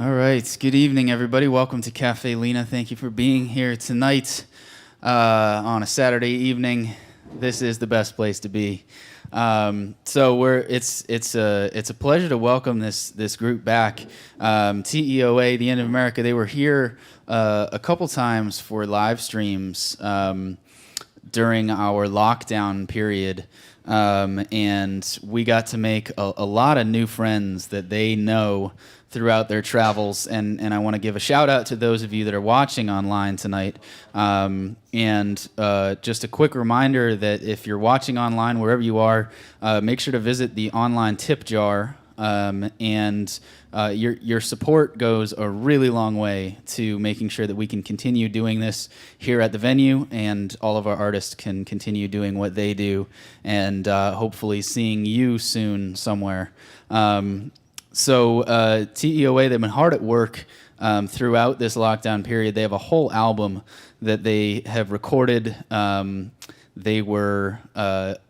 All right. Good evening, everybody. Welcome to Caffè Lena. Thank you for being here tonight on a Saturday evening. This is the best place to be. It's a pleasure to welcome this group back. Teoa, the End of America. They were here a couple times for live streams during our lockdown period. And we got to make a lot of new friends that they know throughout their travels, and I want to give a shout out to those of you that are watching online tonight. Just a quick reminder that if you're watching online, wherever you are, make sure to visit the online tip jar. Your support goes a really long way to making sure that we can continue doing this here at the venue, and all of our artists can continue doing what they do, and hopefully seeing you soon somewhere. Teoa, they've been hard at work throughout this lockdown period. They have a whole album that they have recorded. They were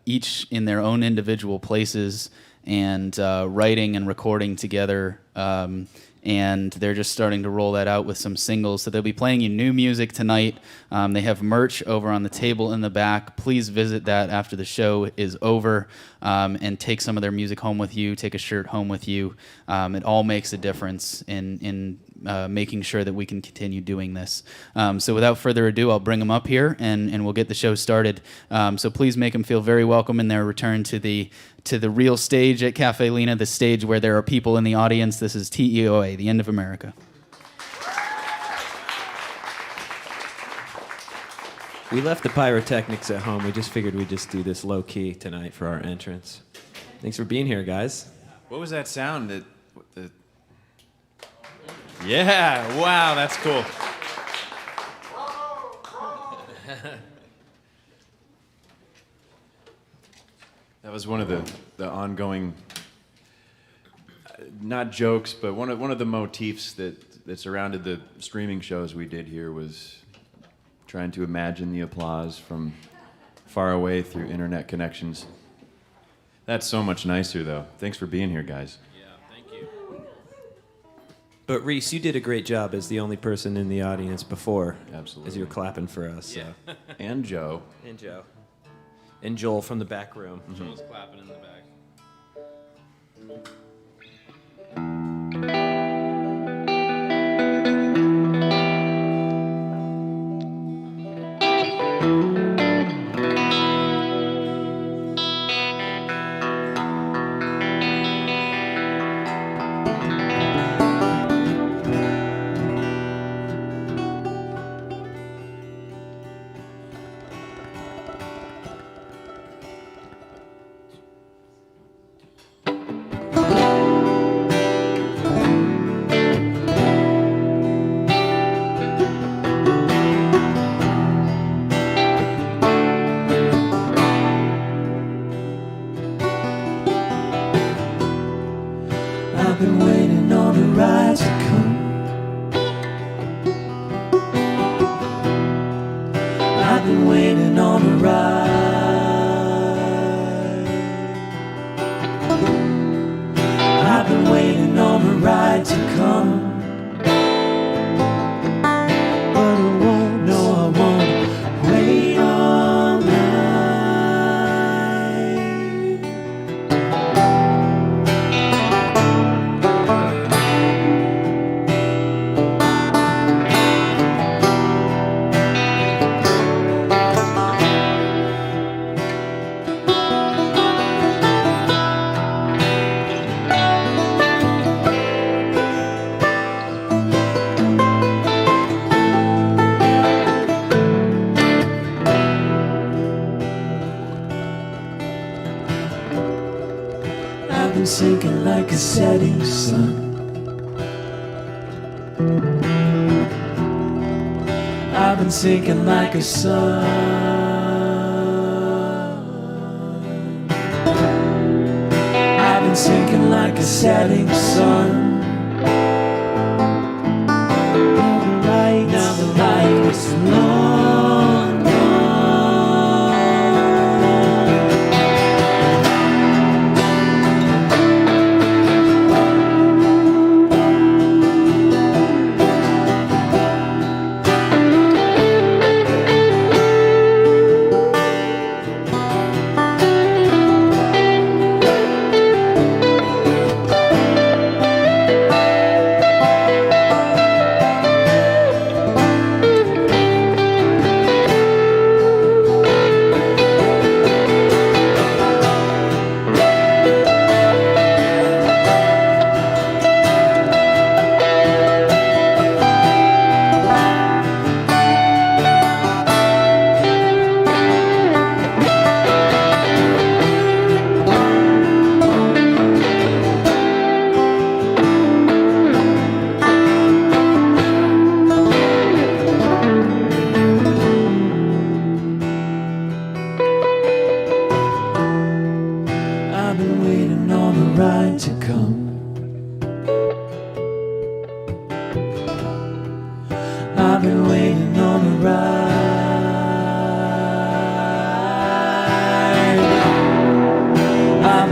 each in their own individual places and writing and recording together. And they're just starting to roll that out with some singles. So they'll be playing you new music tonight. They have merch over on the table in the back. Please visit that after the show is over and take some of their music home with you, take a shirt home with you. It all makes a difference in making sure that we can continue doing this. So without further ado, I'll bring them up here and we'll get the show started. So please make them feel very welcome in their return to the real stage at Caffè Lena, the stage where there are people in the audience. This is Teoa, the End of America. We left the pyrotechnics at home. We just figured we'd just do this low-key tonight for our entrance. Thanks for being here, guys. What was that sound? Yeah, wow, that's cool. That was one of the ongoing, not jokes, but one of the motifs that surrounded the streaming shows we did here was trying to imagine the applause from far away through internet connections. That's so much nicer, though. Thanks for being here, guys. Yeah, thank you. But Reese, you did a great job as the only person in the audience before. Absolutely. As you were clapping for us. Yeah. So. And Joe. And Joe. And Joel from the back room. Mm-hmm. Joel's clapping in the back. I've been waiting on a ride to come. I've been waiting on a ride. I've been waiting on a ride to come. But I won't, no, I won't wait all night. I've been sinking like a setting sun. I've been sinking like a sun. I've been sinking like a setting sun. Now the light is long gone.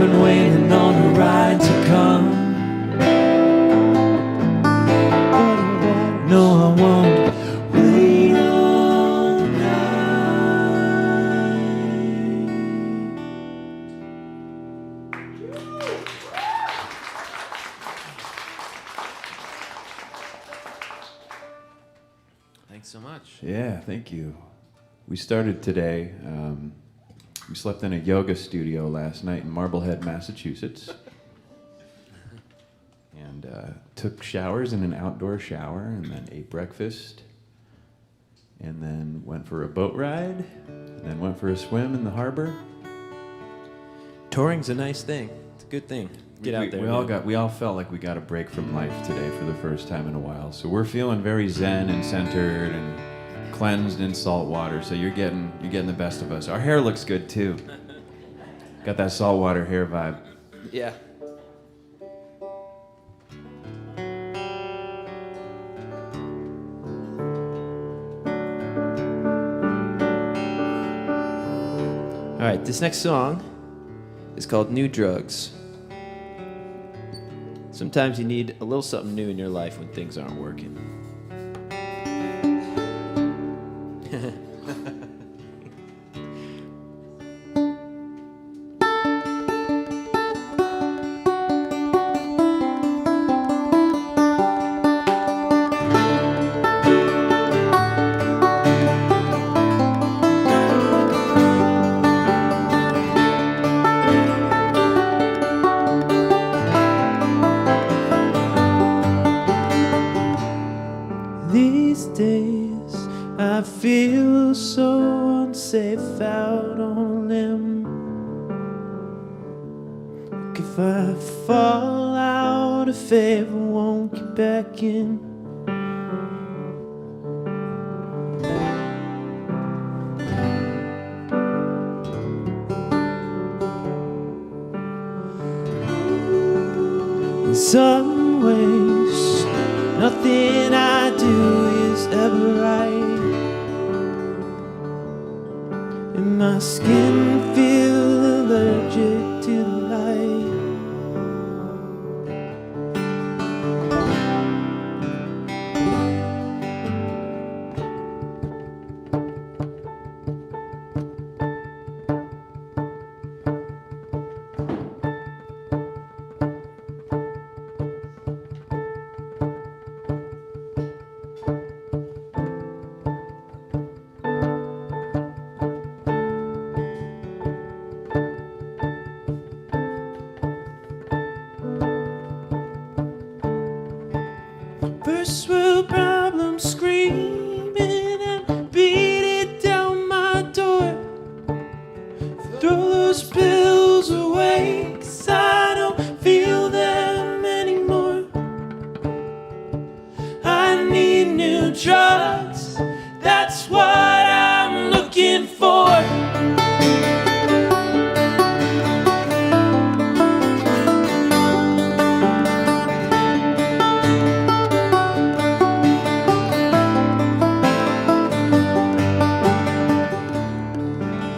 been waiting on a ride to come. No, I won't wait all night. Thanks so much. Yeah, thank you. We started today. We slept in a yoga studio last night in Marblehead, Massachusetts. And took showers in an outdoor shower, and then ate breakfast, and then went for a boat ride, and then went for a swim in the harbor. Touring's a nice thing. It's a good thing. Get out there. We all felt like we got a break from life today for the first time in a while. So we're feeling very zen and centered and cleansed in salt water. So you're getting the best of us. Our hair looks good too. Got that saltwater hair vibe. Yeah. All right, this next song is called New Drugs. Sometimes you need a little something new in your life when things aren't working. These days I feel so unsafe out on a limb. Like if I fall out of favor, won't get back in. In some ways, nothing I do is ever right, and my skin feels allergic to the light. First world problems screaming and beat it down my door. Throw those pills away, 'cause I don't feel them anymore. I need new drugs, that's what I'm looking for.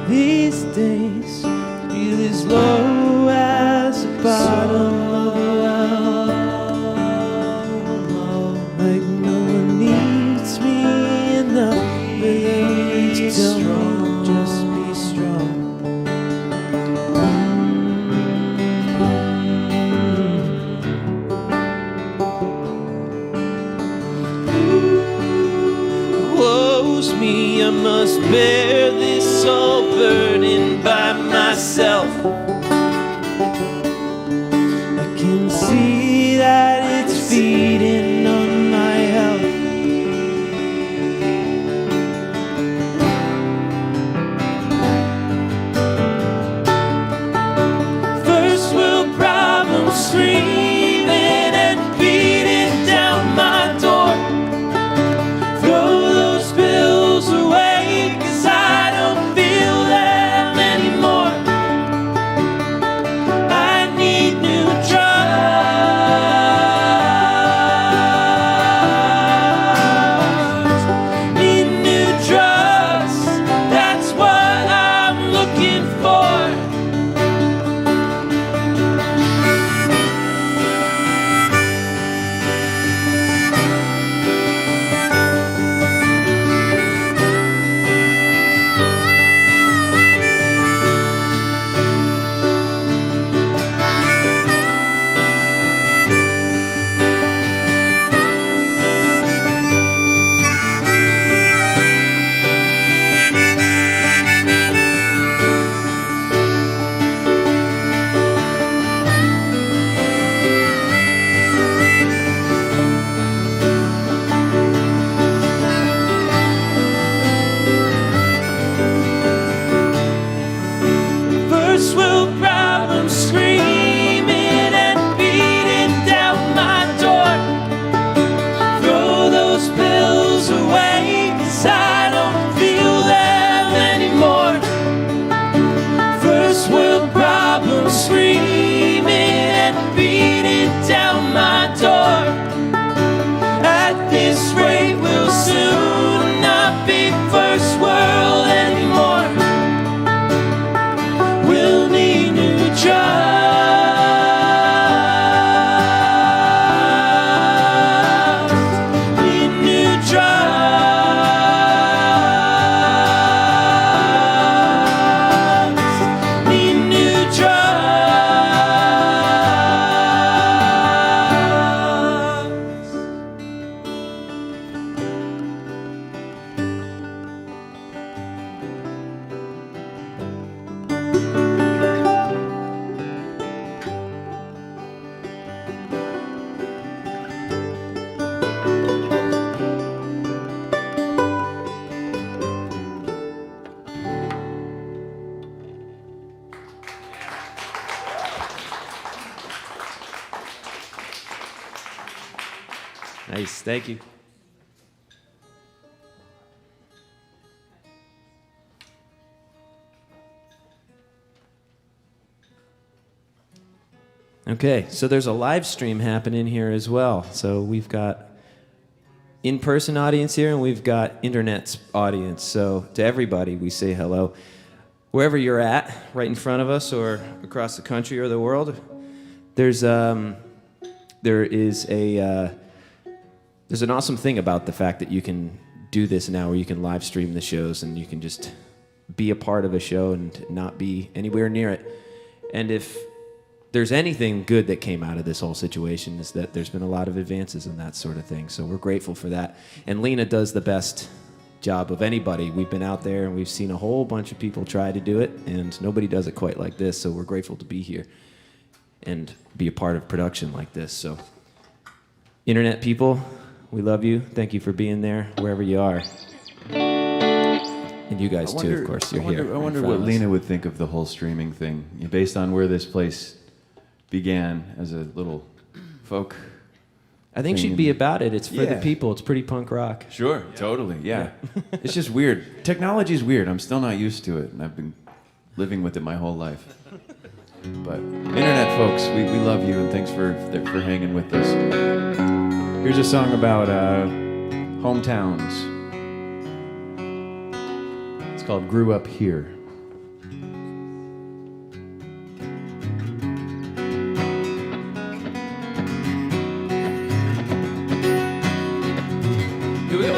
These days feel as low as the bottom of the well. Like no one needs me enough, but they need to tell me just be strong. Woe's me, I must bear this soul burden by myself. I can see that it's feeding on my health. First world problems screaming and beating down my door. Throw those pills away, 'cause I don't feel them anymore. Nice, thank you. Okay, so there's a live stream happening here as well. So we've got in-person audience here and we've got internet's audience. So to everybody, we say hello. Wherever you're at, right in front of us or across the country or the world, there's an awesome thing about the fact that you can do this now where you can live stream the shows and you can just be a part of a show and not be anywhere near it. And if there's anything good that came out of this whole situation is that there's been a lot of advances in that sort of thing. So we're grateful for that. And Lena does the best job of anybody. We've been out there and we've seen a whole bunch of people try to do it and nobody does it quite like this. So we're grateful to be here and be a part of production like this. So internet people, we love you. Thank you for being there wherever you are. And you guys too, of course. You're here. I wonder what Lena would think of the whole streaming thing, based on where this place began as a little folk. I think she'd be about it. It's for the people. It's pretty punk rock. Sure, totally, yeah. It's just weird. Technology's weird. I'm still not used to it, and I've been living with it my whole life. But internet folks, we love you, and thanks for hanging with us. Here's a song about hometowns. It's called Grew Up Here. Here we go.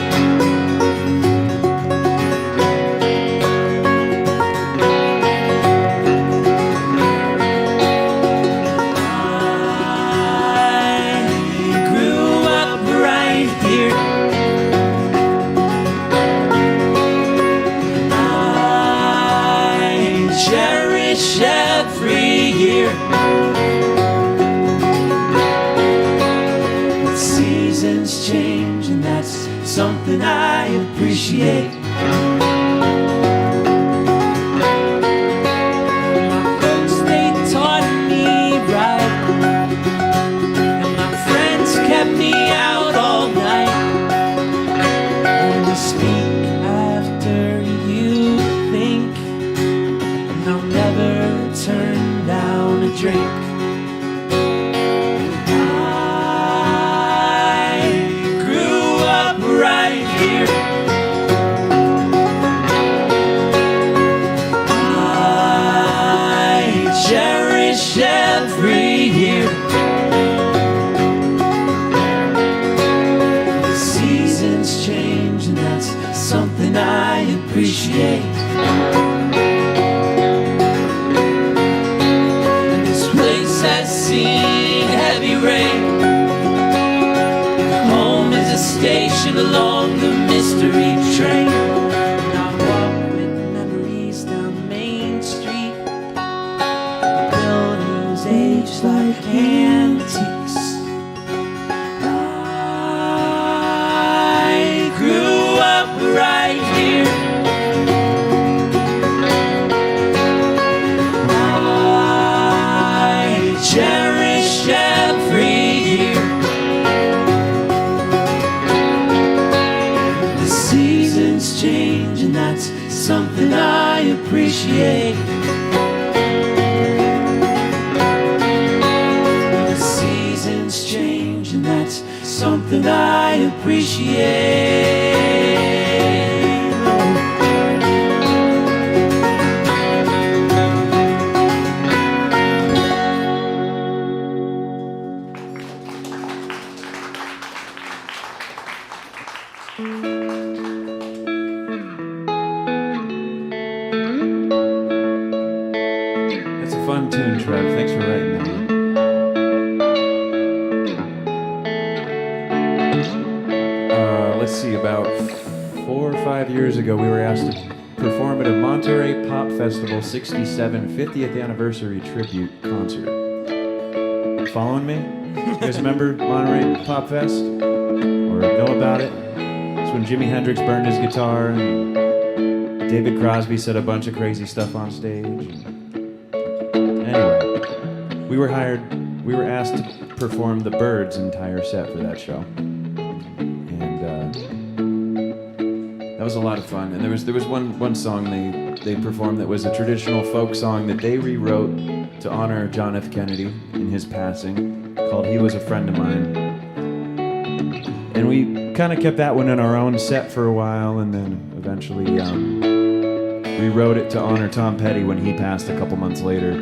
Something I appreciate. My folks, they taught me right, and my friends kept me out all night. Only speak after you think, and I'll never turn down a drink. Every year, the seasons change, and that's something I appreciate. And this place has seen heavy rain. Home is a station along the mystery train. And I walk with memories down Main Street. Age like antiques. I grew up right here. I cherish every year. The seasons change, and that's something I appreciate. Change, and that's something I appreciate. That's a fun tune, Trev. Thanks for writing that. Let's see, about 4 or 5 years ago, we were asked to perform at a Monterey Pop Festival 67 50th anniversary tribute concert. Following me? You guys remember Monterey Pop Fest? Or know about it? It's when Jimi Hendrix burned his guitar and David Crosby said a bunch of crazy stuff on stage. Anyway, we were asked to perform the Byrds' entire set for that show. was a lot of fun. And there was one song they performed that was a traditional folk song that they rewrote to honor John F. Kennedy in his passing, called "He Was a Friend of Mine." And we kind of kept that one in our own set for a while, and then eventually rewrote it to honor Tom Petty when he passed a couple months later.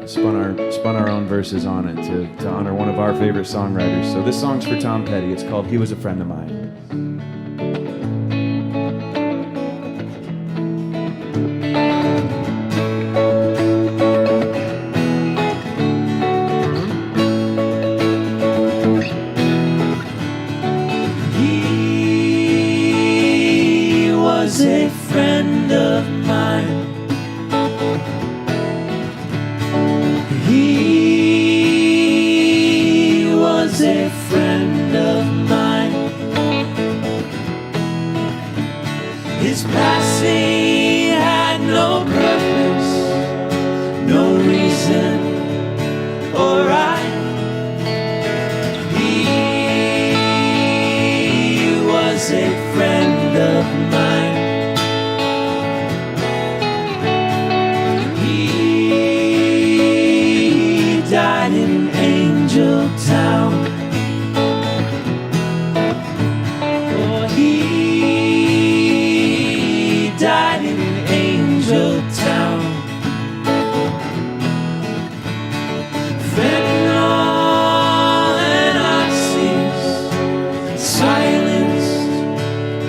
Spun our own verses on it to honor one of our favorite songwriters. So this song's for Tom Petty. It's called "He Was a Friend of Mine." He was a friend of mine. He was a friend of mine. His passing had no purpose, no reason or rhyme. He was a friend of mine. Died in Angel Town. Oh, he died in Angel Town. Fentanyl and oxys silenced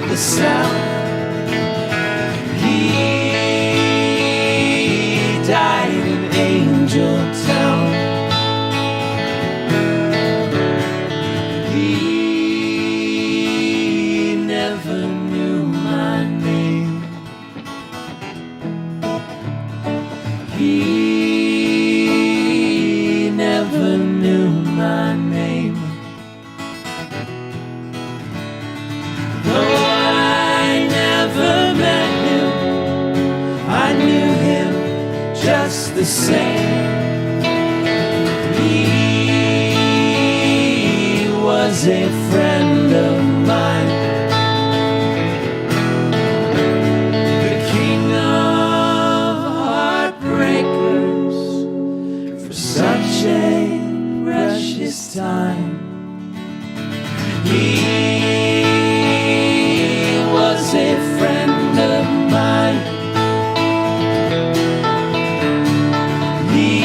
the sound. He died in Angel Town. He never knew my name. He never knew my name. Though I never met him, I knew him just the same. He was a friend of mine. The king of heartbreakers for such a precious time. He was a friend of mine. He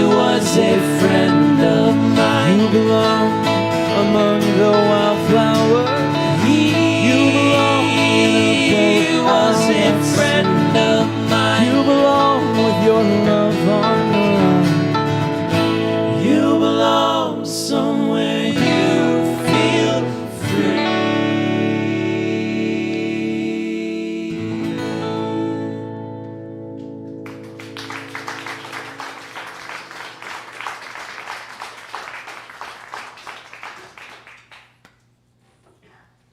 was a friend of mine. You belong among the wildflowers. You belong in a boat. He was a friend of mine. You belong with your love on the run. You belong somewhere you feel free.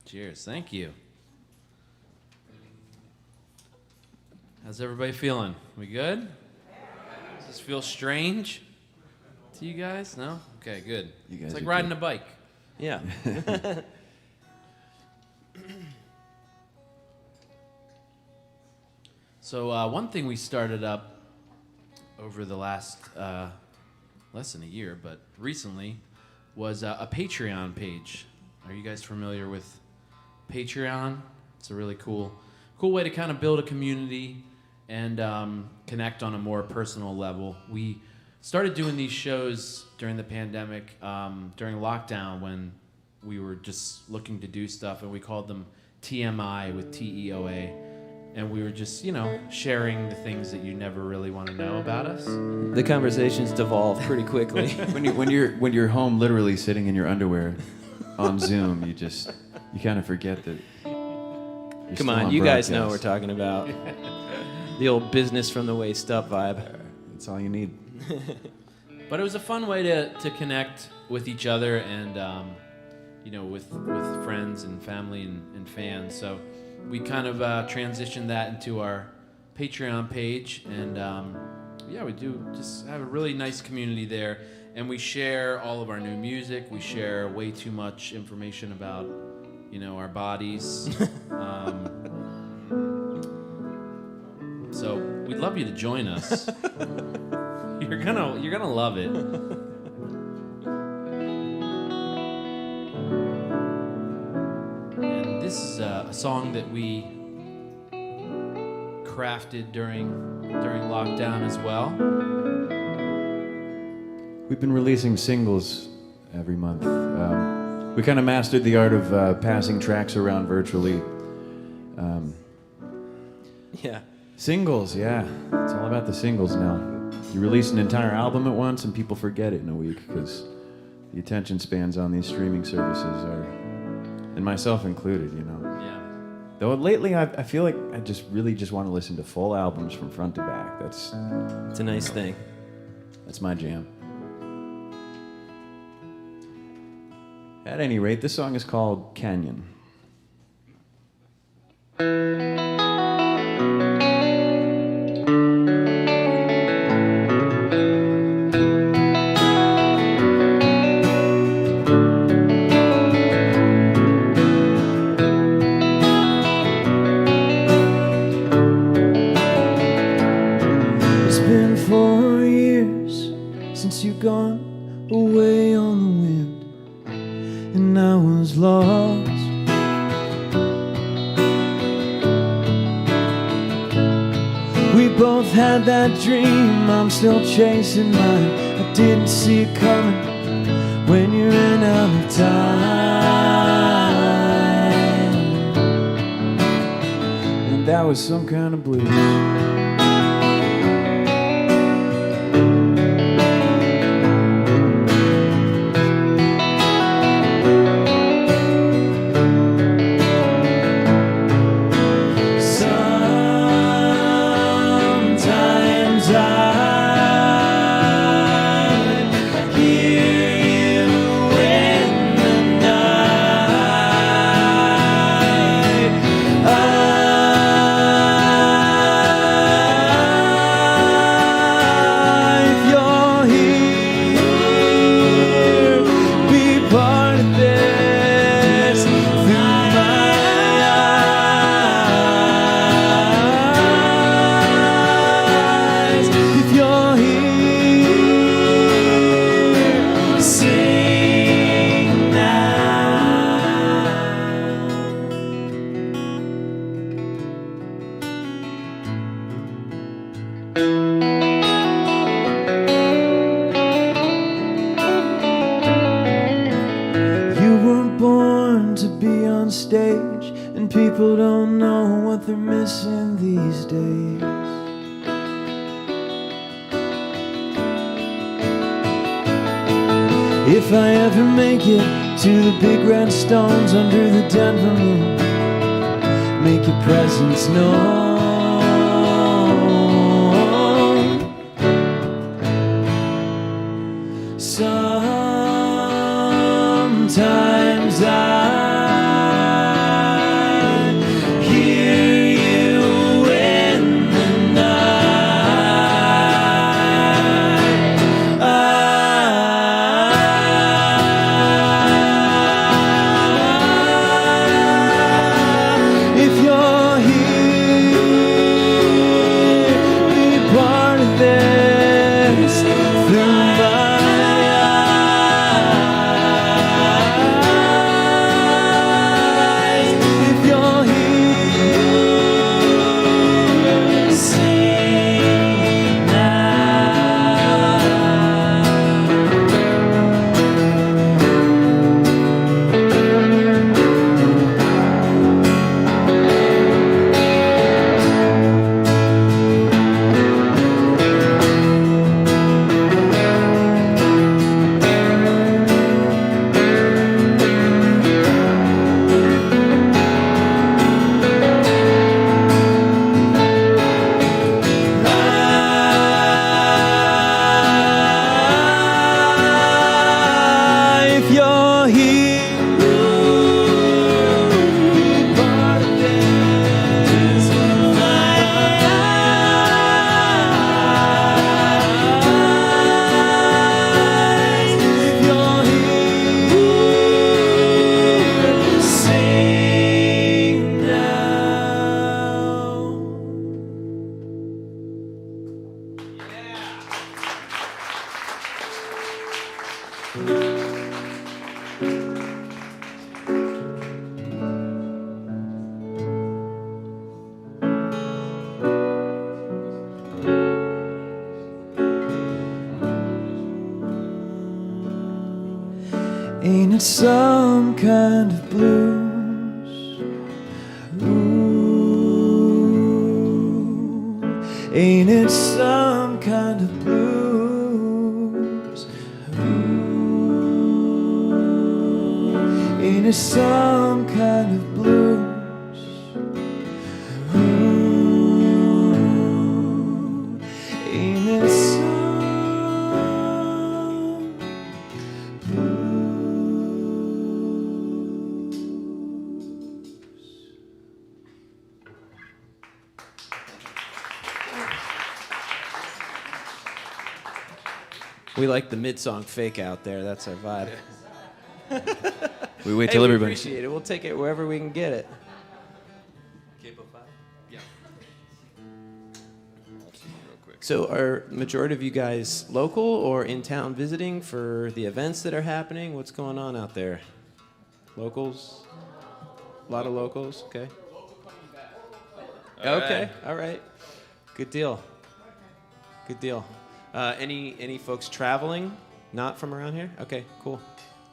Cheers. Thank you. How's everybody feeling? We good? Does this feel strange to you guys? No? Okay, good. You guys It's like are riding good. a bike. Yeah. So one thing we started up over the last less than a year, but recently, was a Patreon page. Are you guys familiar with Patreon? It's a really cool way to kind of build a community and connect on a more personal level. We started doing these shows during the pandemic, during lockdown, when we were just looking to do stuff, and we called them TMI with Teoa. And we were just, sharing the things that you never really want to know about us. The conversations devolve pretty quickly. when you're home, literally sitting in your underwear on Zoom, you kind of forget that. You're Come still on, you guys know what we're broadcast. talking about. The old business from the waist up vibe. That's all you need. But it was a fun way to connect with each other and, with friends and family and fans. So we kind of transitioned that into our Patreon page. And, we do just have a really nice community there. And we share all of our new music. We share way too much information about our bodies. So we'd love you to join us. You're gonna love it. And this is a song that we crafted during lockdown as well. We've been releasing singles every month. We kind of mastered the art of passing tracks around virtually. Yeah. Singles, yeah. It's all about the singles now. You release an entire album at once and people forget it in a week because the attention spans on these streaming services are, and myself included, Yeah. Though lately I feel like I just want to listen to full albums from front to back. It's a nice thing. That's my jam. At any rate, this song is called Canyon. It's been 4 years since you've gone away on the wind, and I was lost. We both had that dream, I'm still chasing mine. I didn't see it coming when you ran out of time. And that was some kind of blues. Sometimes I hear you in the night. If you're here, be part of this through my eyes. If you're here, sing now. You weren't born to be on stage, and people don't know what they're missing these days. If I ever make it to the big red stones under the Denver moon, make your presence known. Sometimes I hear you in the night. If you're here, it some kind of blues? Ooh, ain't it some kind of blues? Ooh, ain't it some kind of blues? Ooh, ain't it some We like the mid-song fake out there. That's our vibe. We wait Hey, till we everybody. appreciate it. We'll take it wherever we can get it. Yeah. So are majority of you guys local or in town visiting for the events that are happening? What's going on out there? Locals? A lot of locals? Okay. Okay, all right. Good deal. Good deal. Any folks traveling not from around here? Okay, cool.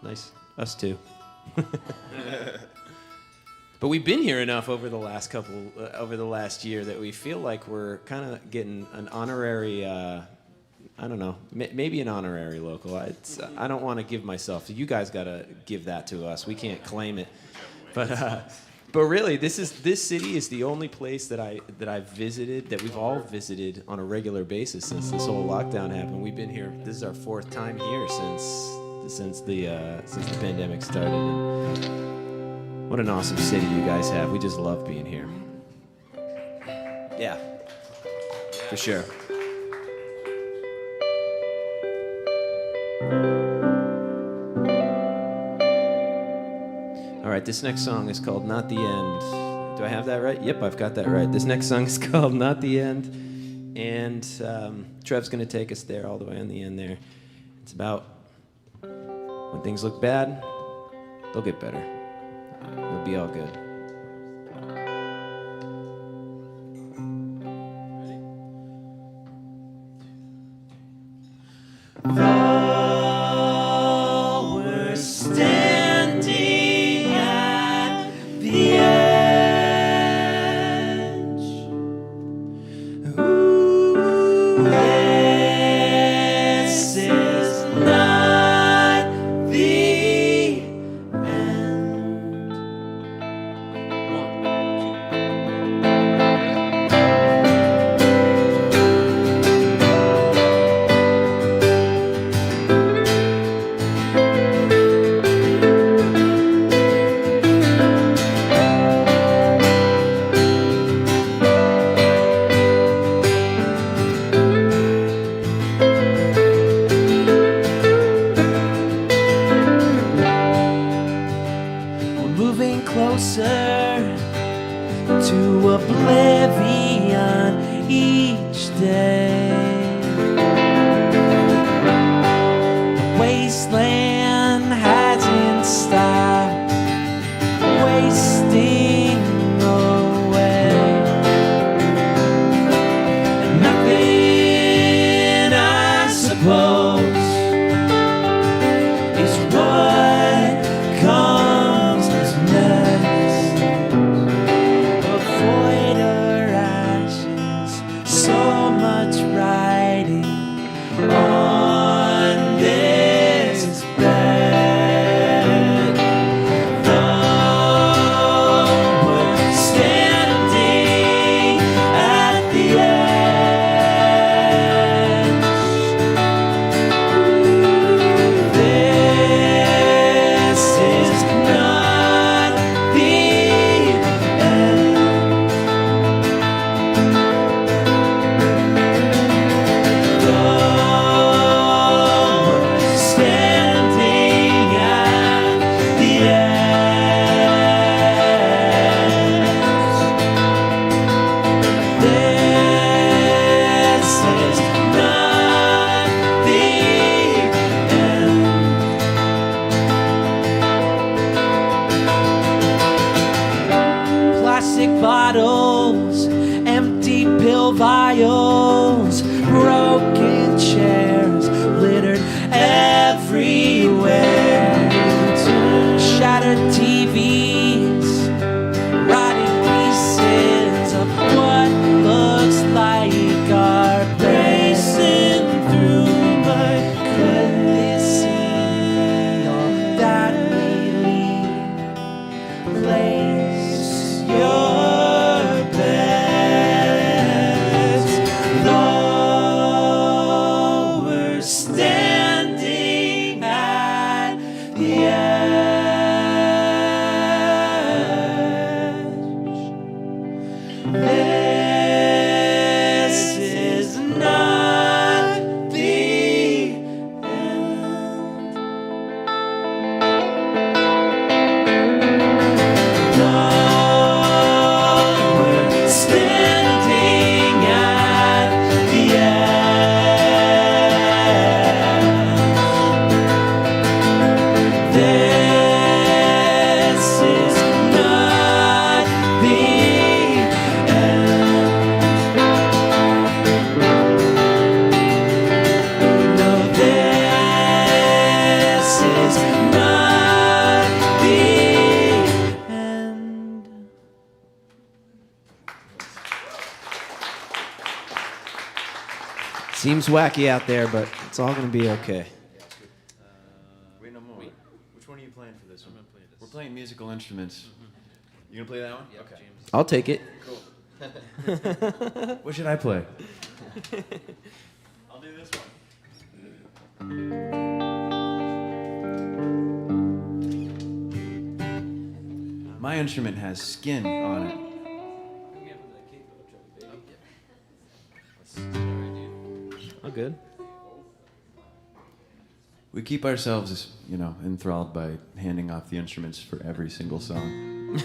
Nice. Us too. But we've been here enough over the last year that we feel like we're kind of getting an honorary, I don't know, maybe an honorary local. I don't want to give myself. You guys got to give that to us. We can't claim it. But really, this city is the only place that I've visited, that we've all visited on a regular basis since this whole lockdown happened. We've been here. This is our 4th time here since the pandemic started. And what an awesome city you guys have. We just love being here. Yeah, for sure. All right, this next song is called Not the End. Do I have that right? Yep, I've got that right. This next song is called Not the End. And Trev's going to take us there, all the way on the end there. It's about when things look bad, they'll get better. It'll be all good. Though we're standing at the edge, ooh, this is not the end. We're moving closer to oblivion each day. The wasteland hasn't stopped wasting away. And nothing, I suppose, is what comes next. Avoid our ashes, so much writing on this bed. Though we're standing at the edge, this is not the end. Though we're standing at the edge, this is not the end. Plastic bottles, empty pill vials, broken chairs littered everywhere. Seems wacky out there, but it's all going to be okay. Wait, no more. Which one are you playing for this one? I'm gonna play this. We're playing musical instruments. You gonna play that one? Yep, Okay. James. I'll take it. What should I play? I'll do this one. My instrument has skin on it. Oh, good. We keep ourselves, enthralled by handing off the instruments for every single song.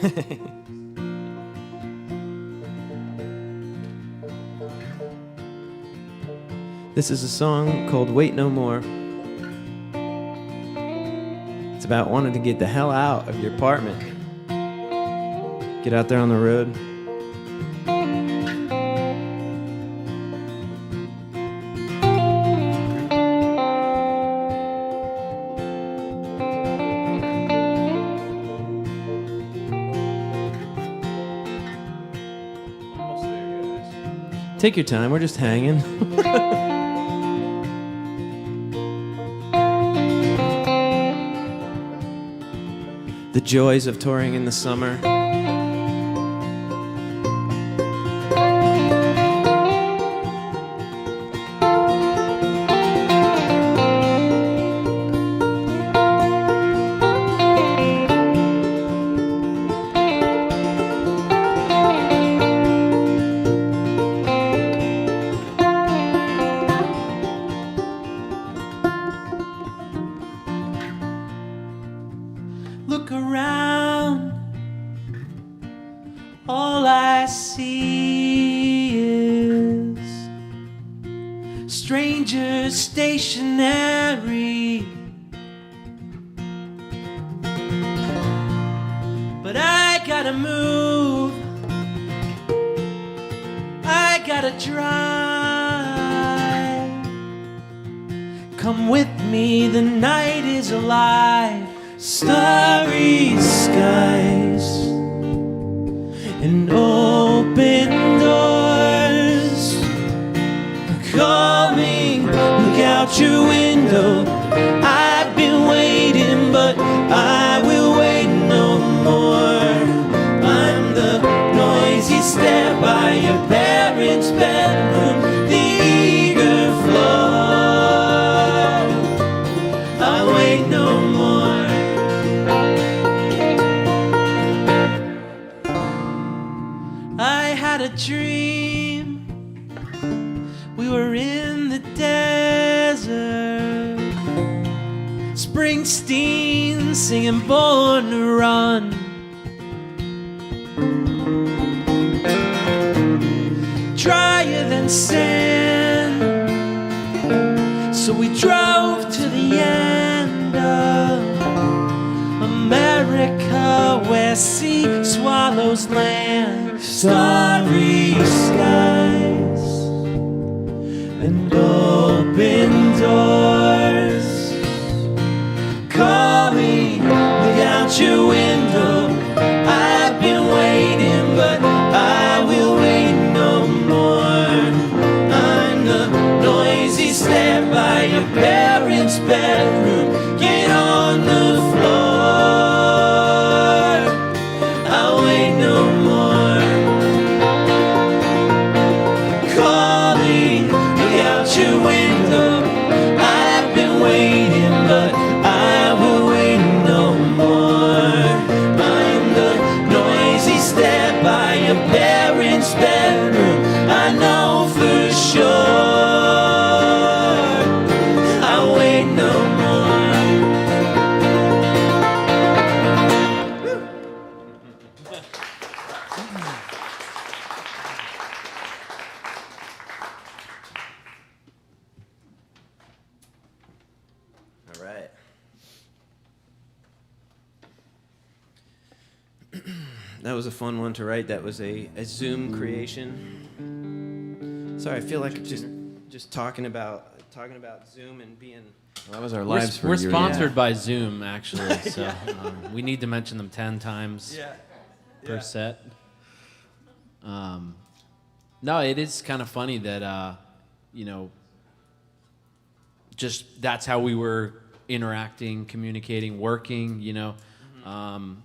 This is a song called Wait No More. It's about wanting to get the hell out of your apartment. Get out there on the road. Almost there, guys. Take your time, we're just hanging. The joys of touring in the summer. Look around, all I see is strangers stationary. But I gotta move, I gotta drive. Come with me, the night is alive. Starry skies and open doors are calling. Look out your window. I've been waiting, but I will wait no more. I'm the noisy step by your parents' bedroom, the eager floor. I wait no more. A dream. We were in the desert. Springsteen singing Born to Run. Drier than sand. So we drove to the end of America, where sea swallows land. Starry skies and open doors calling. Look out your window. I've been waiting, but I will wait no more. I'm the noisy step by your parents' bedroom. Get on the floor. I'll wait no more. Your window. I've been waiting, but I will wait no more. I'm the noisy step by your parents' bedroom. I know for sure. I'll wait no All right. That was a fun one to write. That was a Zoom creation. Sorry, I feel like just talking about Zoom and being. Well, that was our lives for We're a year. sponsored by Zoom, actually, so we need to mention them 10 times per set. No, it is kind of funny that, just that's how we were interacting, communicating, working. And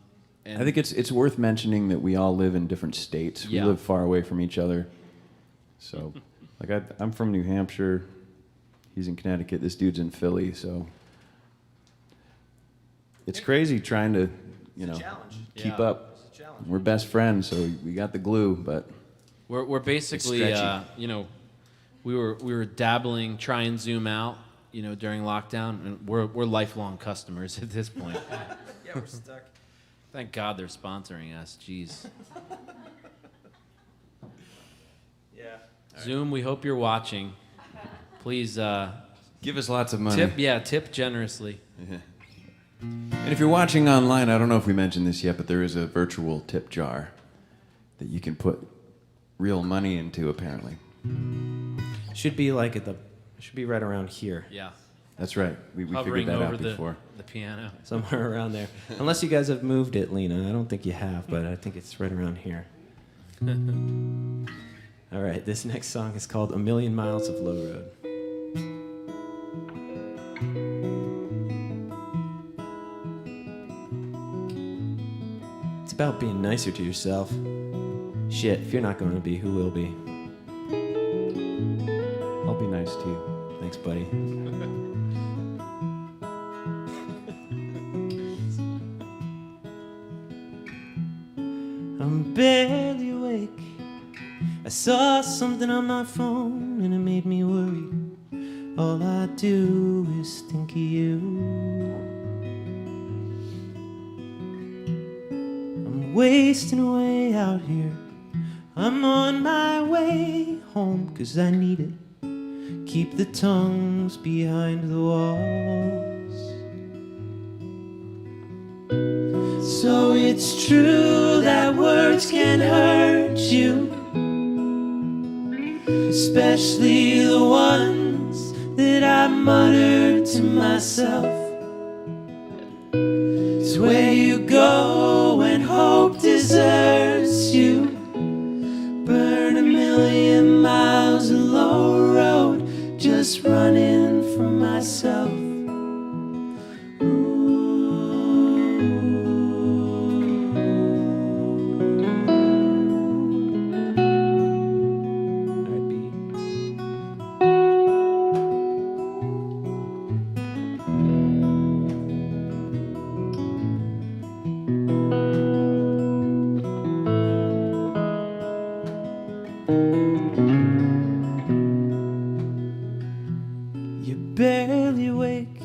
I think it's worth mentioning that we all live in different states. We Yeah. live far away from each other. So, like, I'm from New Hampshire. He's in Connecticut. This dude's in Philly. So, it's crazy trying to, keep Yeah. up. We're best friends, so we got the glue. But we're basically It's stretchy. we were dabbling, try and zoom out, during lockdown, and we're lifelong customers at this point. Yeah, we're stuck. Thank God they're sponsoring us. Jeez. Yeah. Zoom, we hope you're watching. Please give us lots of money. tip generously. And if you're watching online, I don't know if we mentioned this yet, but there is a virtual tip jar that you can put real money into, apparently. Should be like should be right around here, Yeah. That's right. We Hovering figured that over out before. the piano. somewhere around there. Unless you guys have moved it, Lena. I don't think you have, but I think it's right around here. All right, this next song is called A Million Miles of Low Road. It's about being nicer to yourself. Shit, if you're not going to be, who will be? I'll be nice to you. Thanks, buddy. I'm barely awake. I saw something on my phone and it made me worry. All I do is think of you. I'm wasting away out here. I'm on my way home 'cause I need it. Keep the tongues behind the walls. So it's true that words can hurt you, especially the ones that I muttered to myself. It's where you go when hope deserts you. Burn a million miles of low road, just running from myself. Barely awake.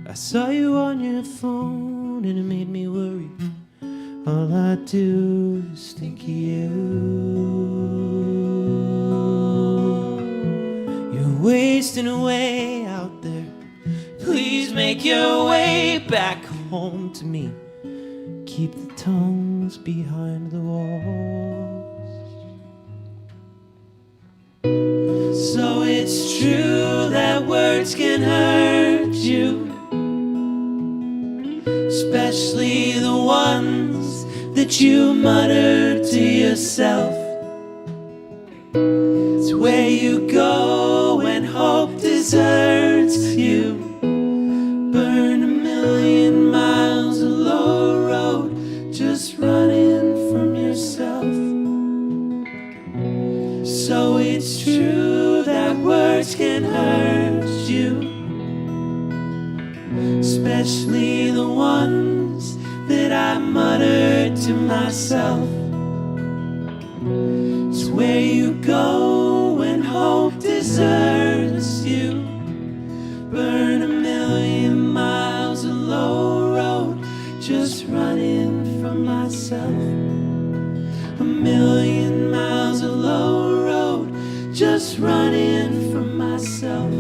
I saw you on your phone and it made me worry. All I do is think of you. You're wasting away out there. Please make your way back home to me. Keep the tongues behind the walls. So it's true that words can hurt you, especially the ones that you mutter to yourself. It's where you go when hope deserts you. Burn a million miles of low road, just running from yourself. So it's true that words can hurt you, especially the ones that I muttered to myself. It's where you go when hope deserts you. Burn a million miles of low road, just running from myself. A million miles of low road, just running from myself.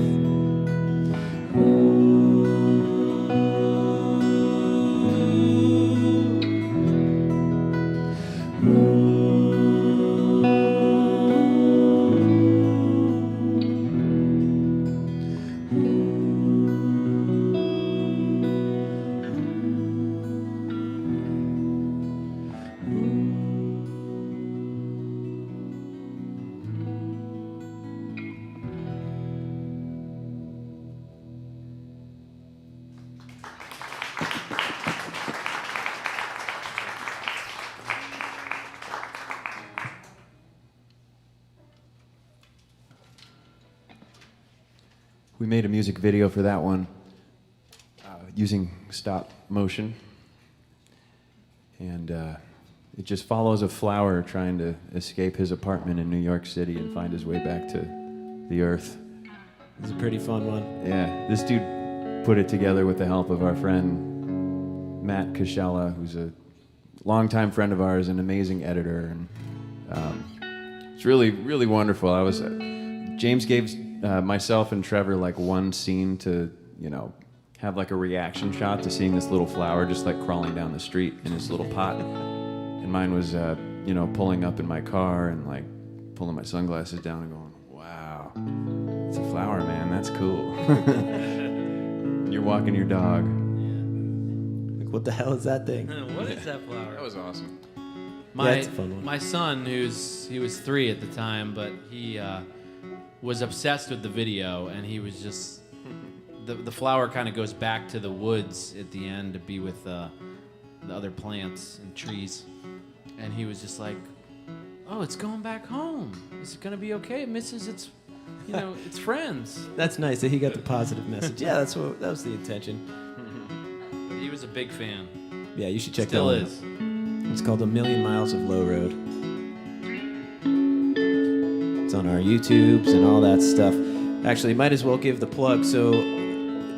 we made a music video for that one using stop motion. And it just follows a flower trying to escape his apartment in New York City and find his way back to the earth. It's a pretty fun one. Yeah, this dude put it together with the help of our friend Matt Kashala, who's a longtime friend of ours, an amazing editor, and it's really, really wonderful. James gave myself and Trevor like one scene to, have like a reaction shot to seeing this little flower just like crawling down the street in this little pot, and mine was, pulling up in my car and like pulling my sunglasses down and going, "Wow, it's a flower, man. That's cool." You're walking your dog. Like, what the hell is that thing? What is that flower? That was awesome. It's a fun one. My son, he was 3 at the time, but he was obsessed with the video, and he was just the flower kind of goes back to the woods at the end to be with the other plants and trees, and he was just like, "Oh, it's going back home. Is it gonna be okay? It misses its, its friends." That's nice that he got the positive message. Yeah, that was the intention. He was a big fan. Yeah, you should check Still that one is. out. It's called A Million Miles of Low Road. It's on our YouTubes and all that stuff. Actually, might as well give the plug. So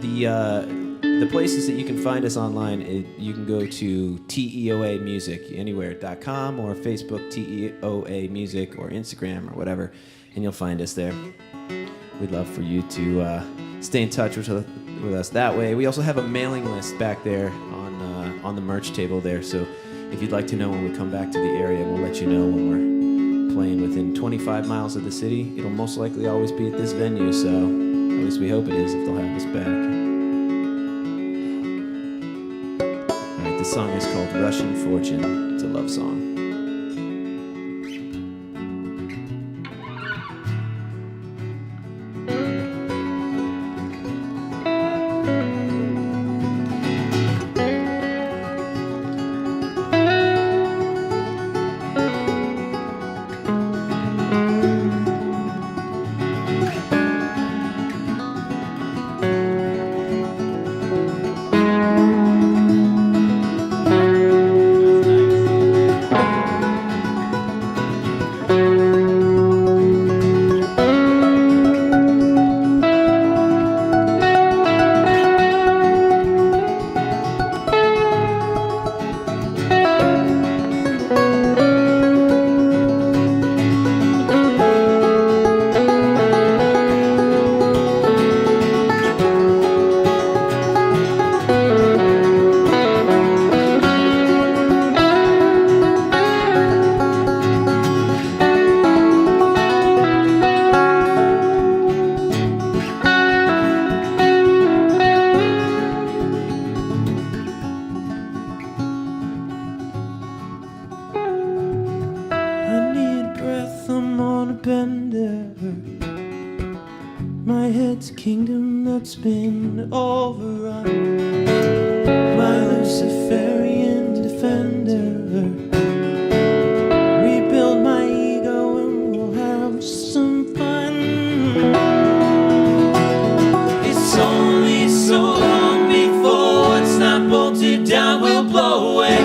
the places that you can find us online, you can go to Teoa Music anywhere.com or Facebook Teoa Music or Instagram or whatever, and you'll find us there. We'd love for you to stay in touch with us that way. We also have a mailing list back there on the merch table there, so if you'd like to know when we come back to the area, we'll let you know when we're playing within 25 miles of the city. It'll most likely always be at this venue, so at least we hope it is if they'll have us back. All right, this song is called Russian Fortune. It's a love song. Kingdom that's been overrun. My Luciferian defender. Rebuild my ego and we'll have some fun. It's only so long before it's not bolted down, we'll blow away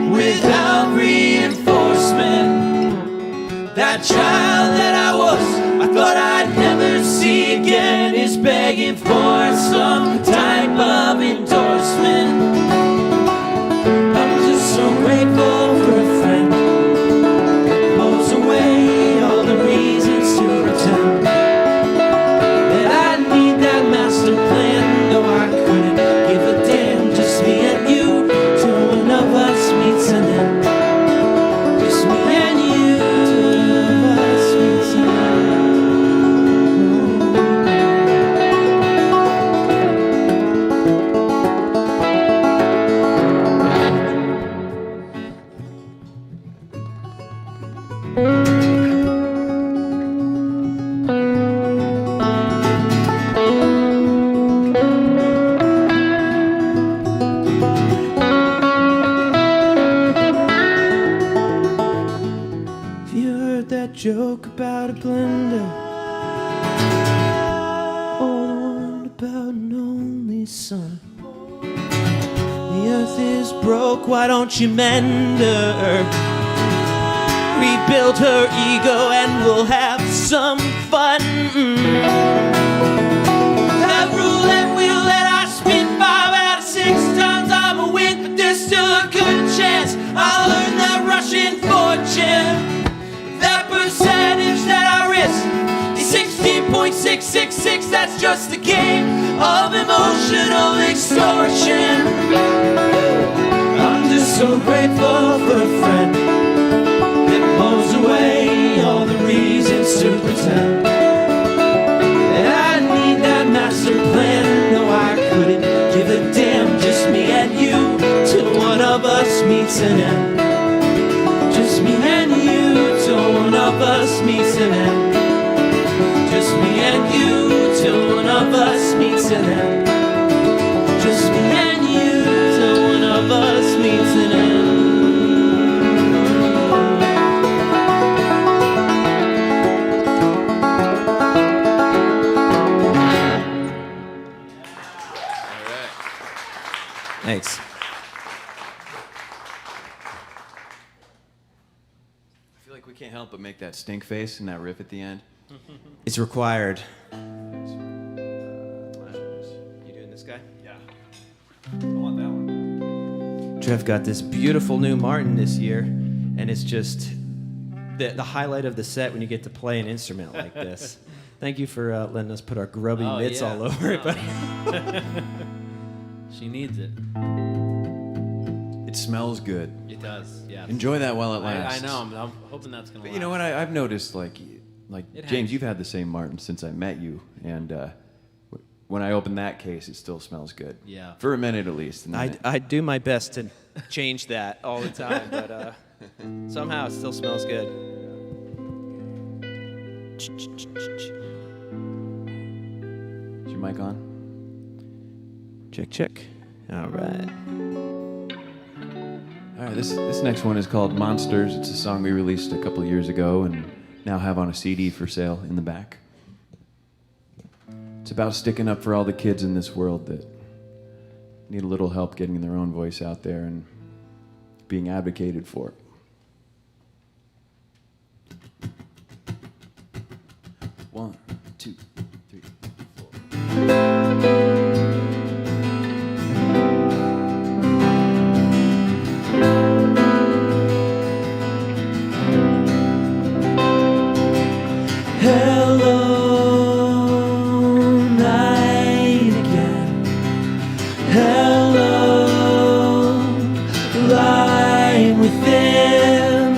without reinforcement. That child that I was, I thought I'd never see again, is begging for some type of endorsement. I'm just so grateful for a friend. Mows away all the reasons to pretend that I need that master plan. No, I couldn't give a damn, just me and you, till one of us meets an end. Just me and you, till one of us meets an end. Joke about a blender, or the me, son. The earth is broke, why don't you mend her? Rebuild her ego and we'll have some fun. That roulette wheel that I spin 5 out of 6 times I'm a win, but there's still a good chance I'll earn that Russian fortune. That percentage that I risk is 16.666. That's just a game of emotional extortion. I'm just so grateful for a friend that blows away all the reasons to pretend that I need that master plan. No, I couldn't give a damn, just me and you, till one of us meets an end. Just me and you, till one of us meets an end. Just me and you, till one of us meets an end. Just me and you, till one of us meets an end. Thanks. I feel like we can't help but make that stink face and that riff at the end. It's required. You doing this guy? Yeah. I want that one. Trev got this beautiful new Martin this year, and it's just the highlight of the set when you get to play an instrument like this. Thank you for letting us put our grubby mitts yeah. all over it. But She needs it. It smells good. It does. Yeah. Enjoy that while it I lasts. know. I'm hoping that's gonna. But last. you know what? I've noticed, like It James, hangs. you've had the same Martin since I met you, and when I open that case, it still smells good. Yeah. For a minute at least. And then I do my best to change that all the time, but somehow it still smells good. Is your mic on? Check, check. All right. All right, this next one is called Monsters. It's a song we released a couple years ago and now have on a CD for sale in the back. It's about sticking up for all the kids in this world that need a little help getting their own voice out there and being advocated for. One, two, three, four. Hello, night again. Hello, light within.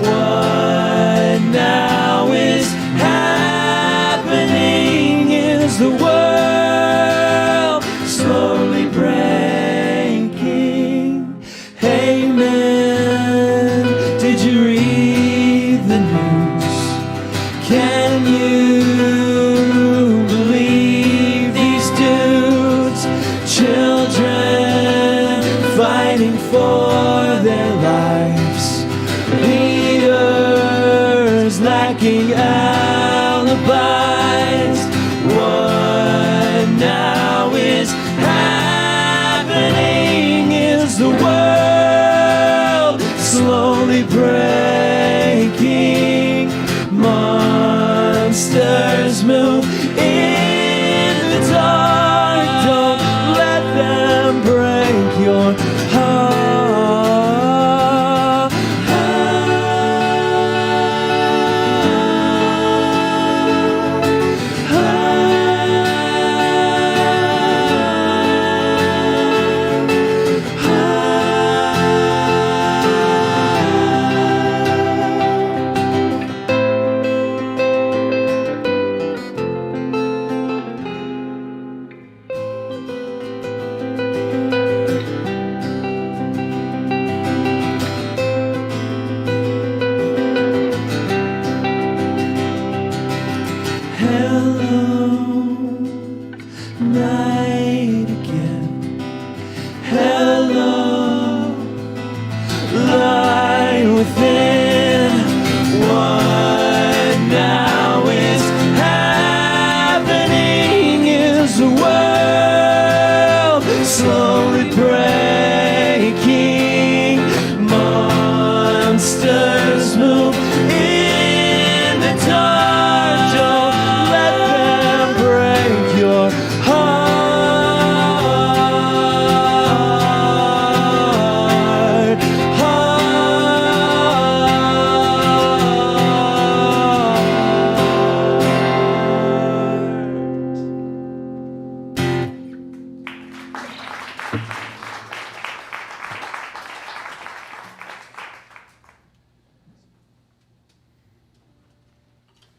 What now is happening? Is the world slowly breaking? Hey man, did you read the news? Can you believe these dudes? Children fighting for their lives. Leaders lacking alibis. What now is happening? Is the world slowly breaking? Monsters move in the dark. Don't let them break your heart.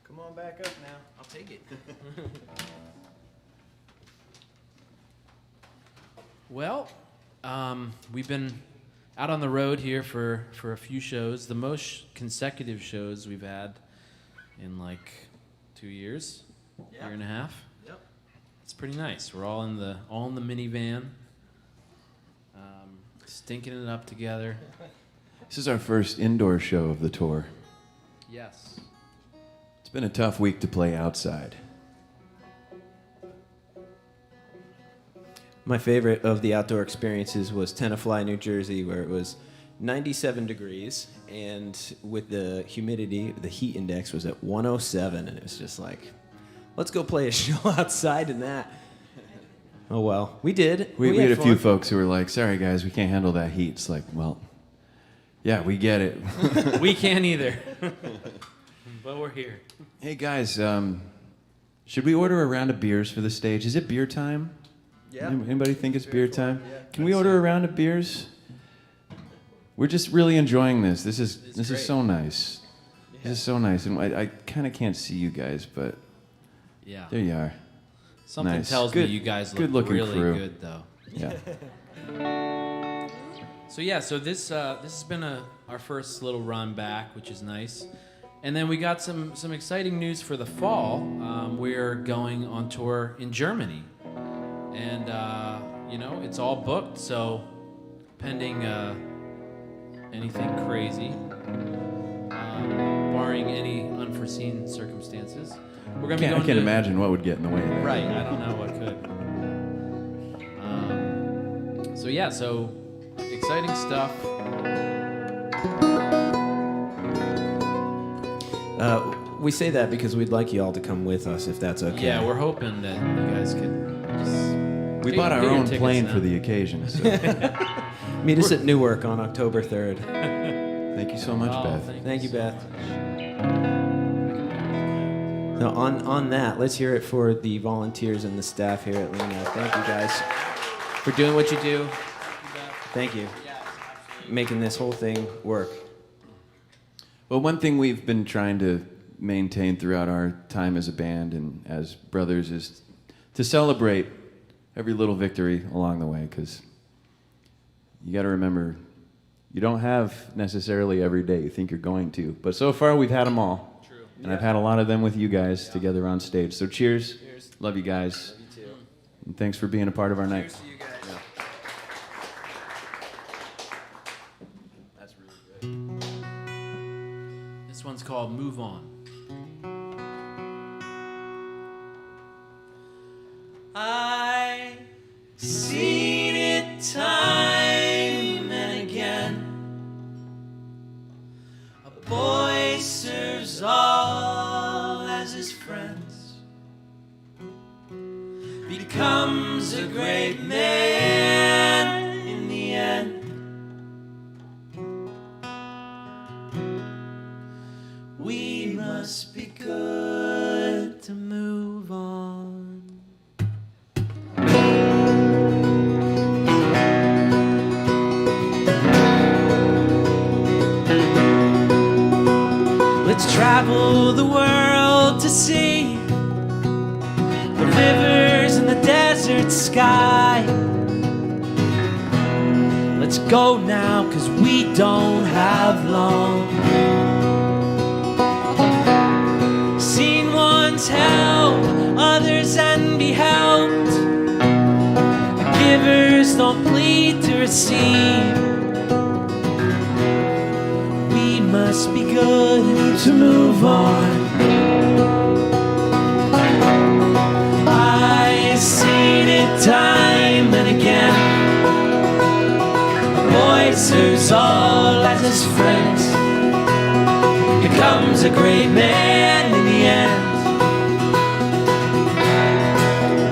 Come on back up now. I'll take it. Well, we've been out on the road here for a few shows. The most consecutive shows we've had in like 2 years, year and a half. Yep. It's pretty nice. We're all in the minivan, stinking it up together. This is our first indoor show of the tour. Yes. It's been a tough week to play outside. My favorite of the outdoor experiences was Tenafly, New Jersey, where it was 97 degrees, and with the humidity, the heat index was at 107, and it was just like, let's go play a show outside in that. Oh well, we did. We had a few fun. folks who were like, sorry guys, we can't handle that heat. It's like, well, yeah, we get it. We can't either. But we're here. Hey guys, should we order a round of beers for the stage? Is it beer time? Yeah. Anybody think it's beer time? Can we order a round of beers? We're just really enjoying this. This is great. so nice. This is so nice, and I kind of can't see you guys, but Yeah. there you are. Something Nice. tells Good- me you guys look good-looking really crew. good, though. Yeah. So this has been our first little run back, which is nice. And then we got some exciting news for the fall. We're going on tour in Germany, and it's all booked. So pending anything crazy, barring any unforeseen circumstances, we're gonna be I going can't to imagine what would get in the way of that. Right, I don't know what could. So exciting stuff. We say that because we'd like you all to come with us, if that's okay. Yeah, we're hoping that you guys could just We get- bought our get your own tickets plane now. for the occasion. So Meet us at Newark on October 3rd. thank you so much, Oh, Beth. Thank you, Beth. So on that, let's hear it for the volunteers and the staff here at Lena. Thank you guys for doing what you do. Thank you. Making this whole thing work. Well, one thing we've been trying to maintain throughout our time as a band and as brothers is to celebrate every little victory along the way, because you got to remember, you don't have necessarily every day you think you're going to, but so far we've had them all. True. And I've had a lot of them with you guys together on stage. So cheers. Love you guys. Love you too. And thanks for being a part of our night. Cheers to you guys. That's really good. This one's called Move On. I seen it time and again. A boy serves all as his friends, becomes a great man in the end. We must be good to move on. Let's travel the world to see the rivers and the desert sky. Let's go now, 'cause we don't have long. Seen ones help others and be helped. The givers don't plead to receive. We must be good to move on. I've seen it time and again. A boy serves all as his friends, becomes a great man in the end.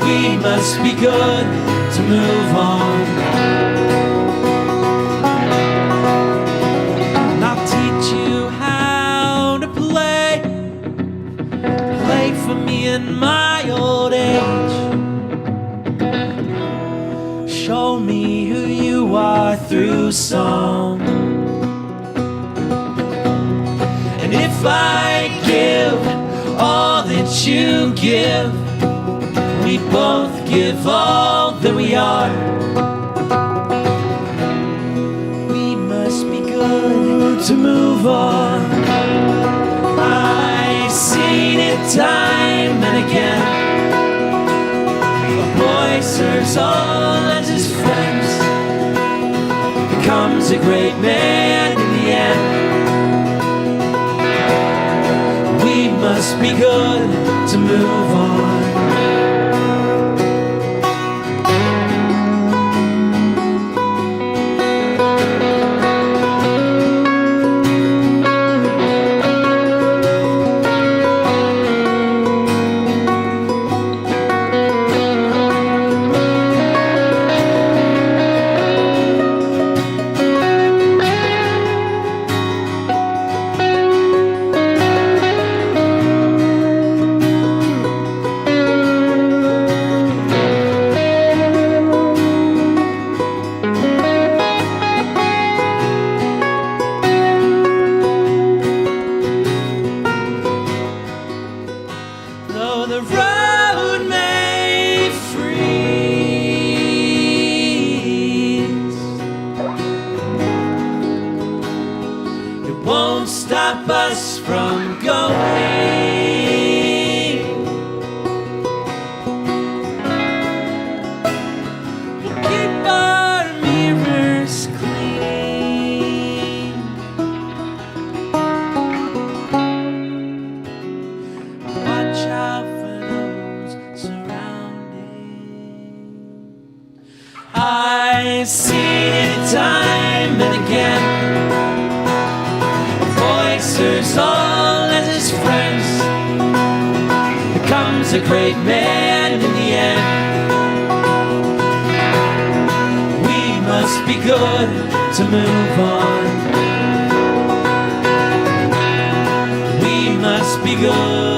We must be good to move on. And I'll teach you how to play for me in my old age. Show me who you are through song. And if I give all you give. We both give all that we are. We must be good to move on. I've seen it time and again. A boy serves all as his friends, becomes a great man in the end. We must be good to move on. Though the road may freeze, it won't stop us from going. We'll keep our mirrors clean. Watch out for those surrounding. I've seen it time and again. A boy serves all as his friends, becomes a great man in the end. We must be good to move on. We must be good.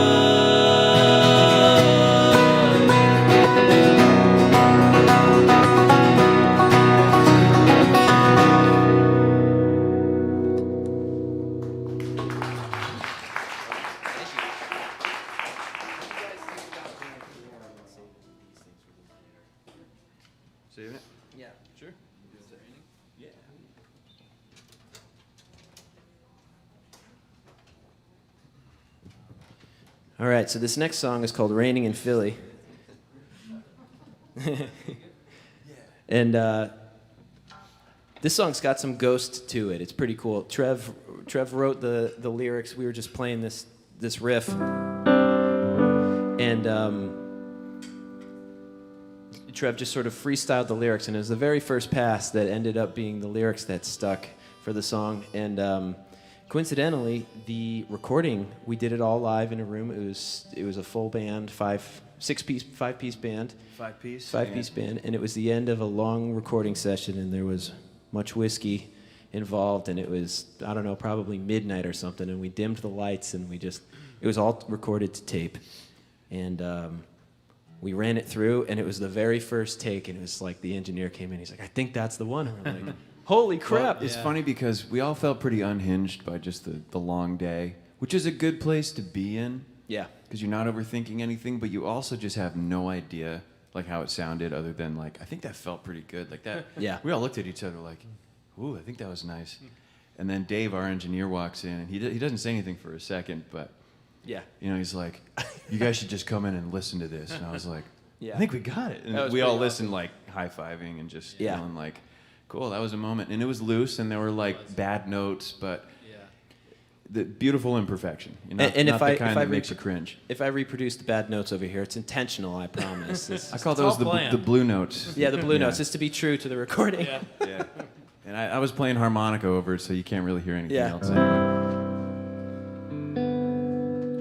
Saving it? Yeah. Sure. Yeah. All right, so this next song is called Raining in Philly. And this song's got some ghost to it. It's pretty cool. Trev wrote the lyrics. We were just playing this riff. And Trev just sort of freestyled the lyrics, and it was the very first pass that ended up being the lyrics that stuck for the song. And coincidentally, the recording, we did it all live in a room. It was a full band, five-piece band. Five-piece? Five-piece band, and it was the end of a long recording session, and there was much whiskey involved, and it was, I don't know, probably midnight or something, and we dimmed the lights, and it was all recorded to tape. And we ran it through, and it was the very first take, and it was like the engineer came in, he's like, I think that's the one. And we're like, holy crap. Well, it's funny because we all felt pretty unhinged by just the long day, which is a good place to be in. Yeah. Because you're not overthinking anything, but you also just have no idea like how it sounded other than like, I think that felt pretty good. Like that. Yeah. We all looked at each other like, ooh, I think that was nice. And then Dave, our engineer, walks in, and he doesn't say anything for a second, but Yeah. you know, he's like, you guys should just come in and listen to this. And I was like, Yeah. I think we got it. That And was we all pretty listened like high-fiving and just Yeah. feeling like, cool, that was a moment. And it was loose, and there were like bad notes, but the beautiful imperfection. You know, And not if the I- kind if that I makes you cringe. If I reproduce the bad notes over here, it's intentional, I promise. I call those the blue notes. Yeah, the blue notes, just to be true to the recording. Yeah. Yeah. And I was playing harmonica over it, so you can't really hear anything Yeah. else anyway.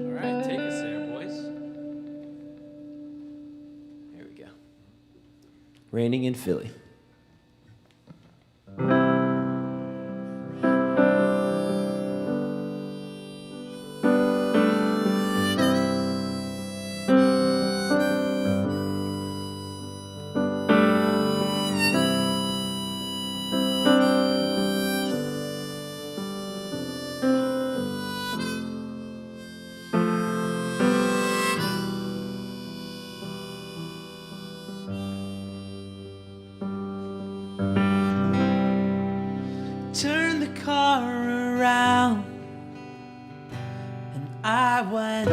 All right, take us there, boys. Here we go. Raining in Philly. car around, and I went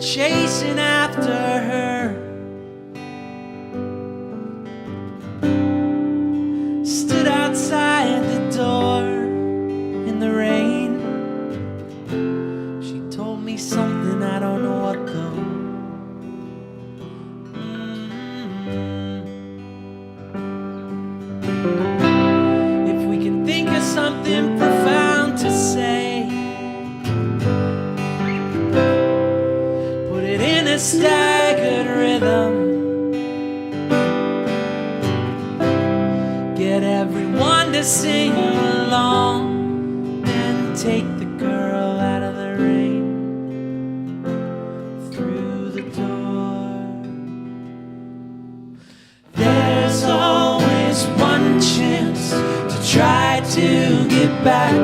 chasing after her. Stood outside the door in the rain. She told me something, I don't know what though. If we can think of something profound to say, put it in a staggered rhythm. Get everyone to sing along and take the girl out of the rain through the door. There's always one chance to try to get back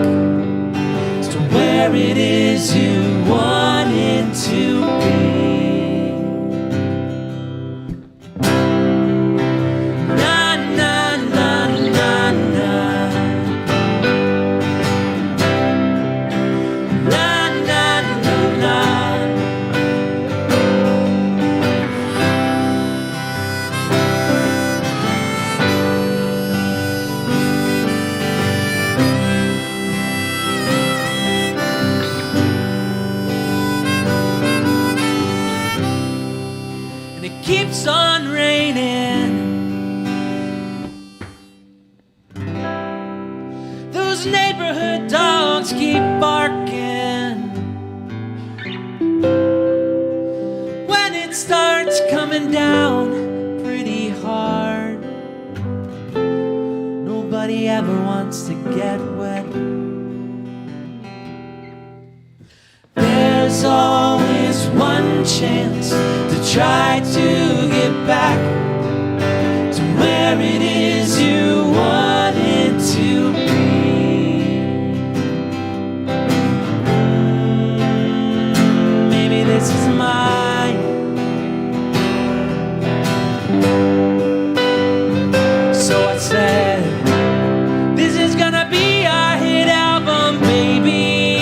to where it is you wanted to be. Keeps on raining. Those neighborhood dogs keep barking. When it starts coming down pretty hard, nobody ever wants to get wet. There's always one chance to try to get back to where it is you wanted to be. Maybe this is mine. So I said, this is gonna be our hit album, baby.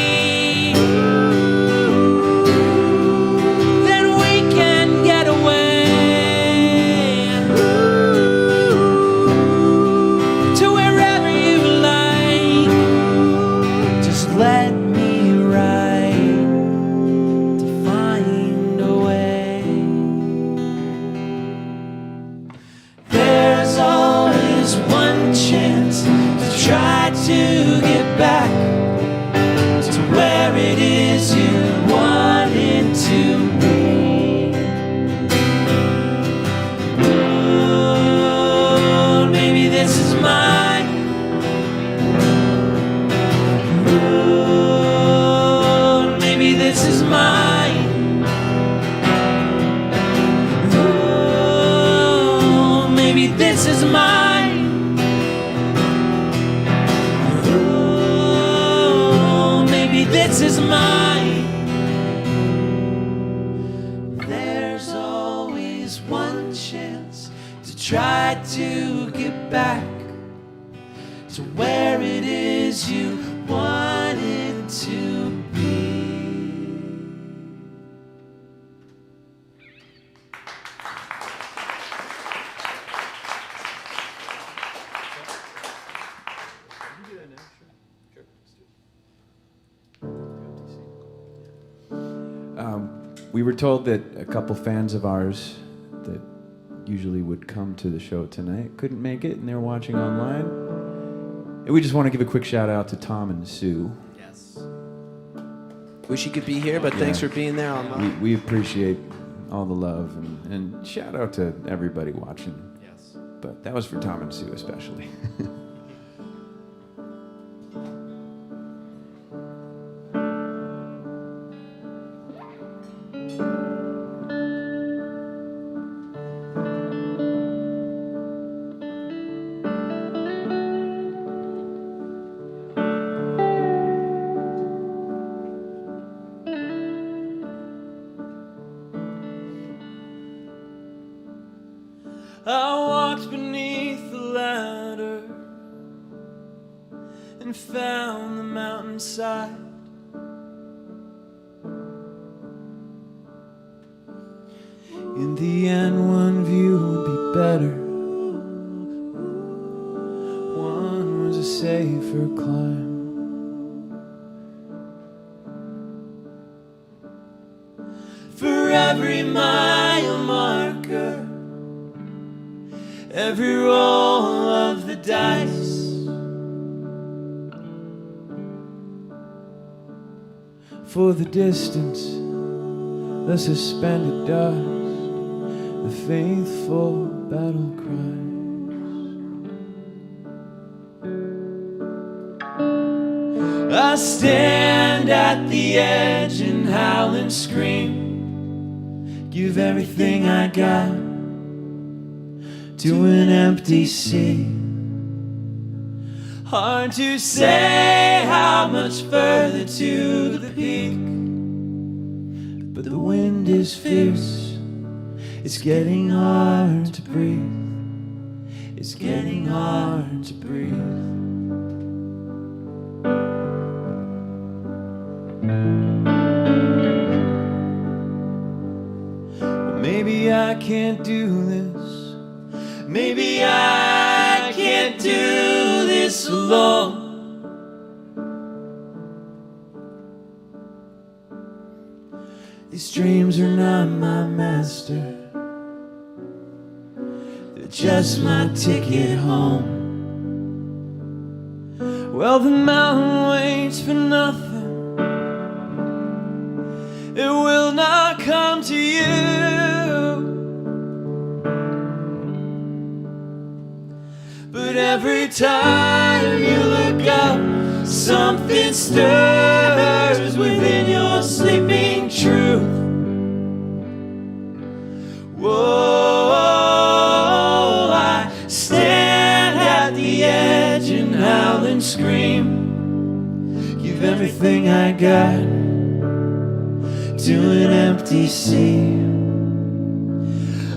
Try to get back to where it is you wanted to be. Oh, maybe this is mine. Oh, maybe this is mine. Oh, maybe this is mine. This is mine. There's always one chance to try to get back to where it is you wanted to be. We were told that a couple fans of ours that usually would come to the show tonight couldn't make it, and they're watching online. And we just want to give a quick shout out to Tom and Sue. Yes. Wish you could be here, but thanks for being there online. We appreciate all the love, and shout out to everybody watching. Yes. But that was for Tom and Sue especially. I walked beneath the ladder and found the mountainside. In the end, one view would be better. One was a safer climb. For every mile marker, every roll of the dice, for the distance, the suspended dust, the faithful battle cries. I stand at the edge and howl and scream, give everything I got to an empty sea. Hard to say how much further to the peak, but the wind is fierce. It's getting hard to breathe. It's getting hard to breathe. Maybe I can't do this. Maybe I can't do this alone. These dreams are not my master. They're just my ticket home. Well, the mountain waits for nothing. It will not come to you. But every time you look up, something stirs within your sleeping truth. Whoa, I stand at the edge and howl and scream, give everything I got to an empty sea.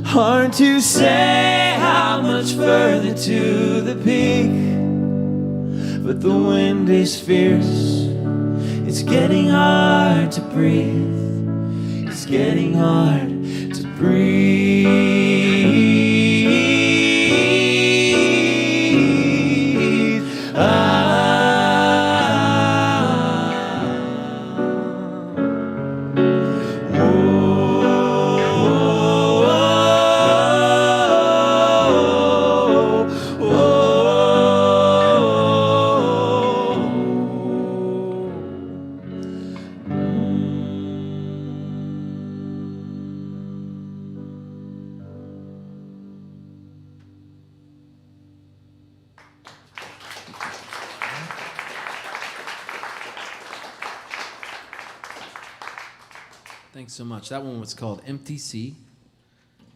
Hard to say how much further to the peak, but the wind is fierce. It's getting hard to breathe. It's getting hard to breathe. Thanks so much. That one was called Empty Sea.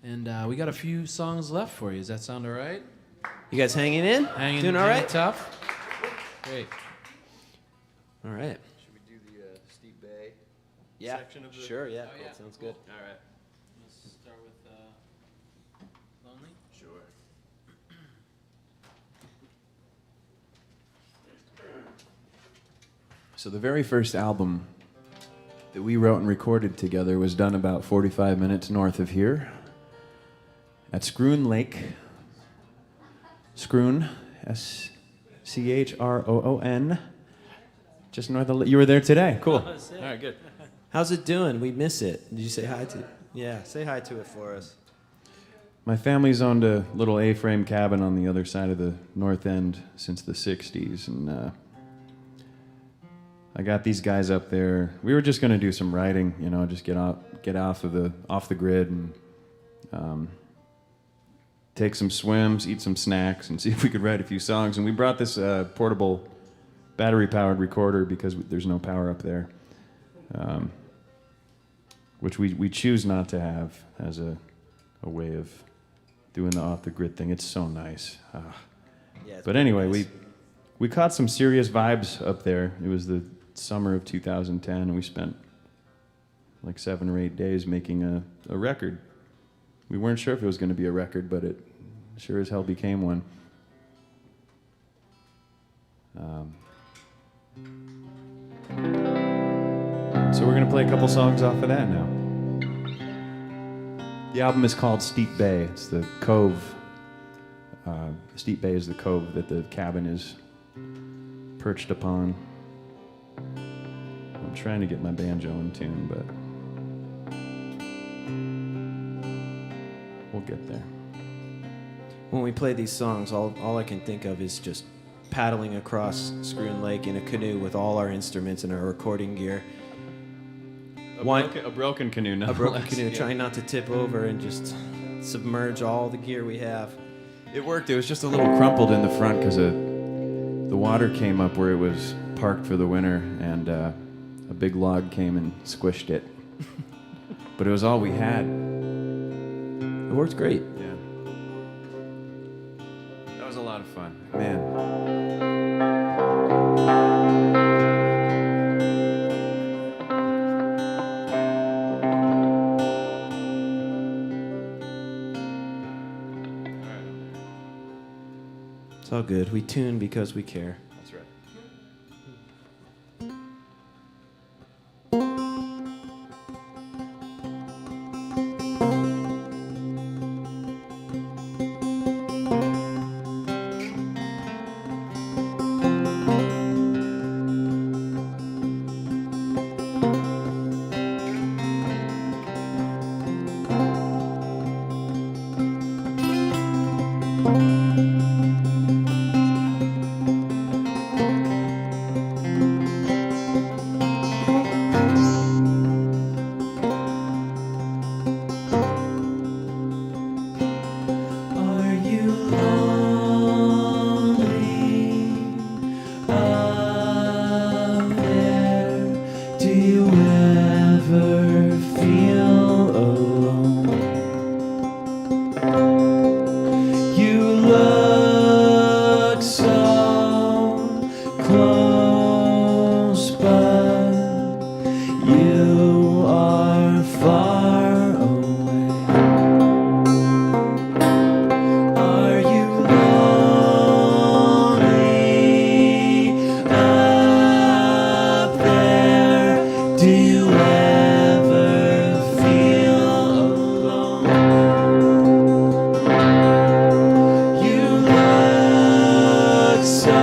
And we got a few songs left for you. Does that sound all right? You guys hanging in? Doing all right? Tough? Great. All right. Should we do the Steve Bay Yeah. section of the... Sure, yeah. Oh, yeah. That sounds good. All right. Let's start with Lonely. Sure. So the very first album that we wrote and recorded together was done about 45 minutes north of here at Schroon Lake. Schroon, S-C-H-R-O-O-N, just north of... You were there today. Cool. All right, good. How's it doing? We miss it. Did you say hi to it? Yeah, say hi to it for us. My family's owned a little A-frame cabin on the other side of the north end since the 60s, and I got these guys up there. We were just going to do some writing, you know, just get off the grid and take some swims, eat some snacks, and see if we could write a few songs. And we brought this portable battery-powered recorder because there's no power up there, which we choose not to have as a way of doing the off-the-grid thing. It's so nice. Yeah, But anyway, we caught some serious vibes up there. It was the summer of 2010, and we spent like 7 or 8 days making a record. We weren't sure if it was going to be a record, but it sure as hell became one. So we're gonna play a couple songs off of that now. The album is called Steep Bay. It's the cove. Steep Bay is the cove that the cabin is perched upon. I'm trying to get my banjo in tune, but we'll get there. When we play these songs, all I can think of is just paddling across Screwen Lake in a canoe with all our instruments and our recording gear. A broken canoe, A nonetheless. broken canoe, trying not to tip over and just submerge all the gear we have. It worked. It was just a little crumpled in the front because the water came up where it was parked for the winter, and a big log came and squished it. But it was all we had. It worked great. Yeah. That was a lot of fun. Man. It's all good. We tune because we care. That's right. Are you lonely out there? Do you ever feel alone? You look so close, but you are far away. Are you lonely up there? Do you ever feel alone? You look so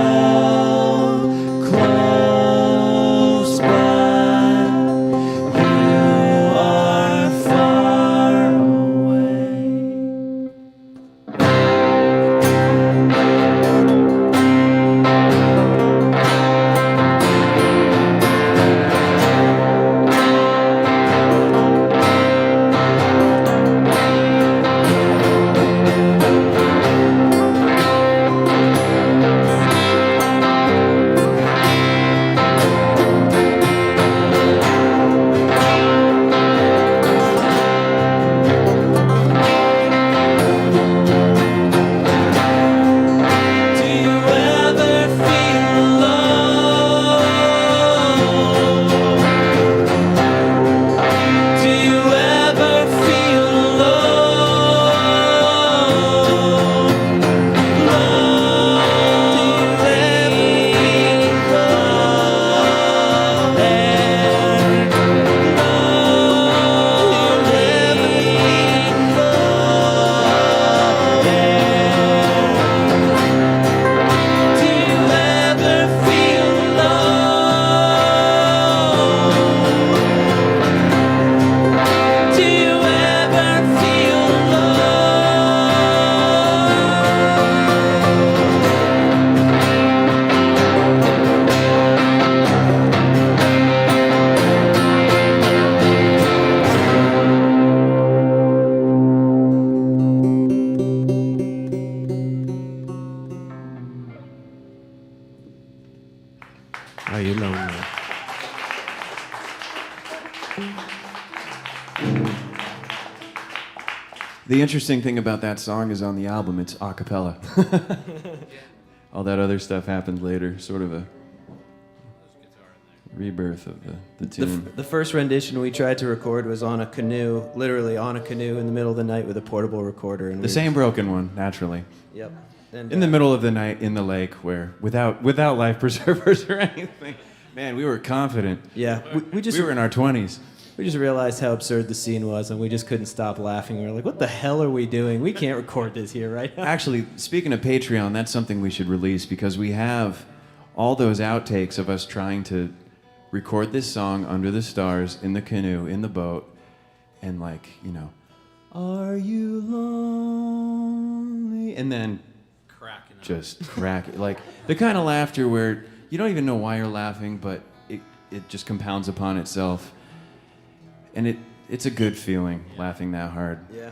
close, but you are far away. Do you ever feel alone? Do you ever feel alone? Do you ever feel alone? Do you ever feel Are you lonely? The interesting thing about that song is on the album, it's a cappella. All that other stuff happened later, sort of a rebirth of the The, tune. the first rendition we tried to record was on a canoe, literally on a canoe in the middle of the night with a portable recorder. And The same broken one, naturally. Yep. And, in the middle of the night in the lake, where without life preservers or anything. Man, we were confident. Yeah, we just We were in our 20s. we just realized how absurd the scene was, and we just couldn't stop laughing. We were like, "What the hell are we doing? We can't record this here right now." Actually, speaking of Patreon, that's something we should release because we have all those outtakes of us trying to record this song under the stars in the canoe, in the boat, and like, you know, are you lonely? And then Cracking up. just crack it. Like the kind of laughter where you don't even know why you're laughing, but it just compounds upon itself. And it's a good feeling, laughing that hard. Yeah,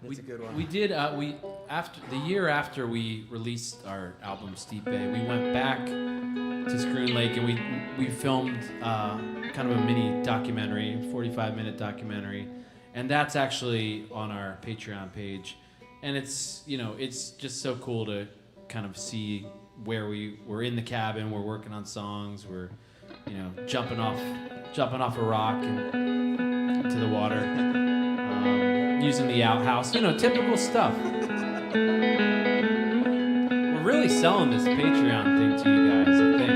that's a good one. We did. After the year after we released our album Steep Bay, we went back to Scroon Lake and we filmed kind of a mini documentary, 45-minute documentary, and that's actually on our Patreon page. And it's just so cool to kind of see where we're in the cabin, we're working on songs, we're jumping off a rock and to the water, using the outhouse, typical stuff. We're really selling this Patreon thing to you guys, I think.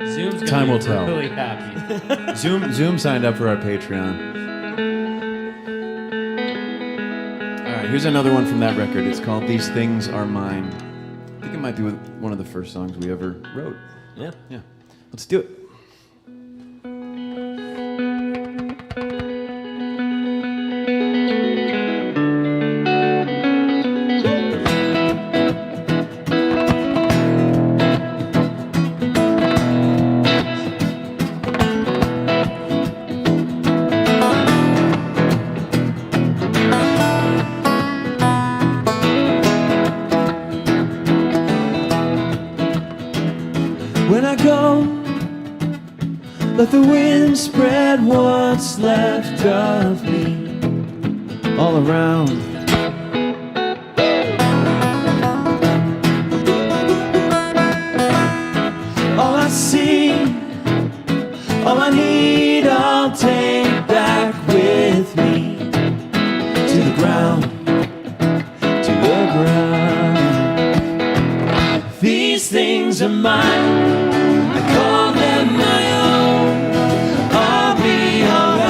Zoom's gonna Time be will tell. really happy. Zoom signed up for our Patreon. All right, here's another one from that record. It's called These Things Are Mine. I think it might be one of the first songs we ever wrote. Yeah. Yeah, let's do it. When I go, let the wind spread what's left of me all around. All I see, all I need, I'll take back with me to the ground, to the ground. These things are mine. I call them my own. I'll be alright.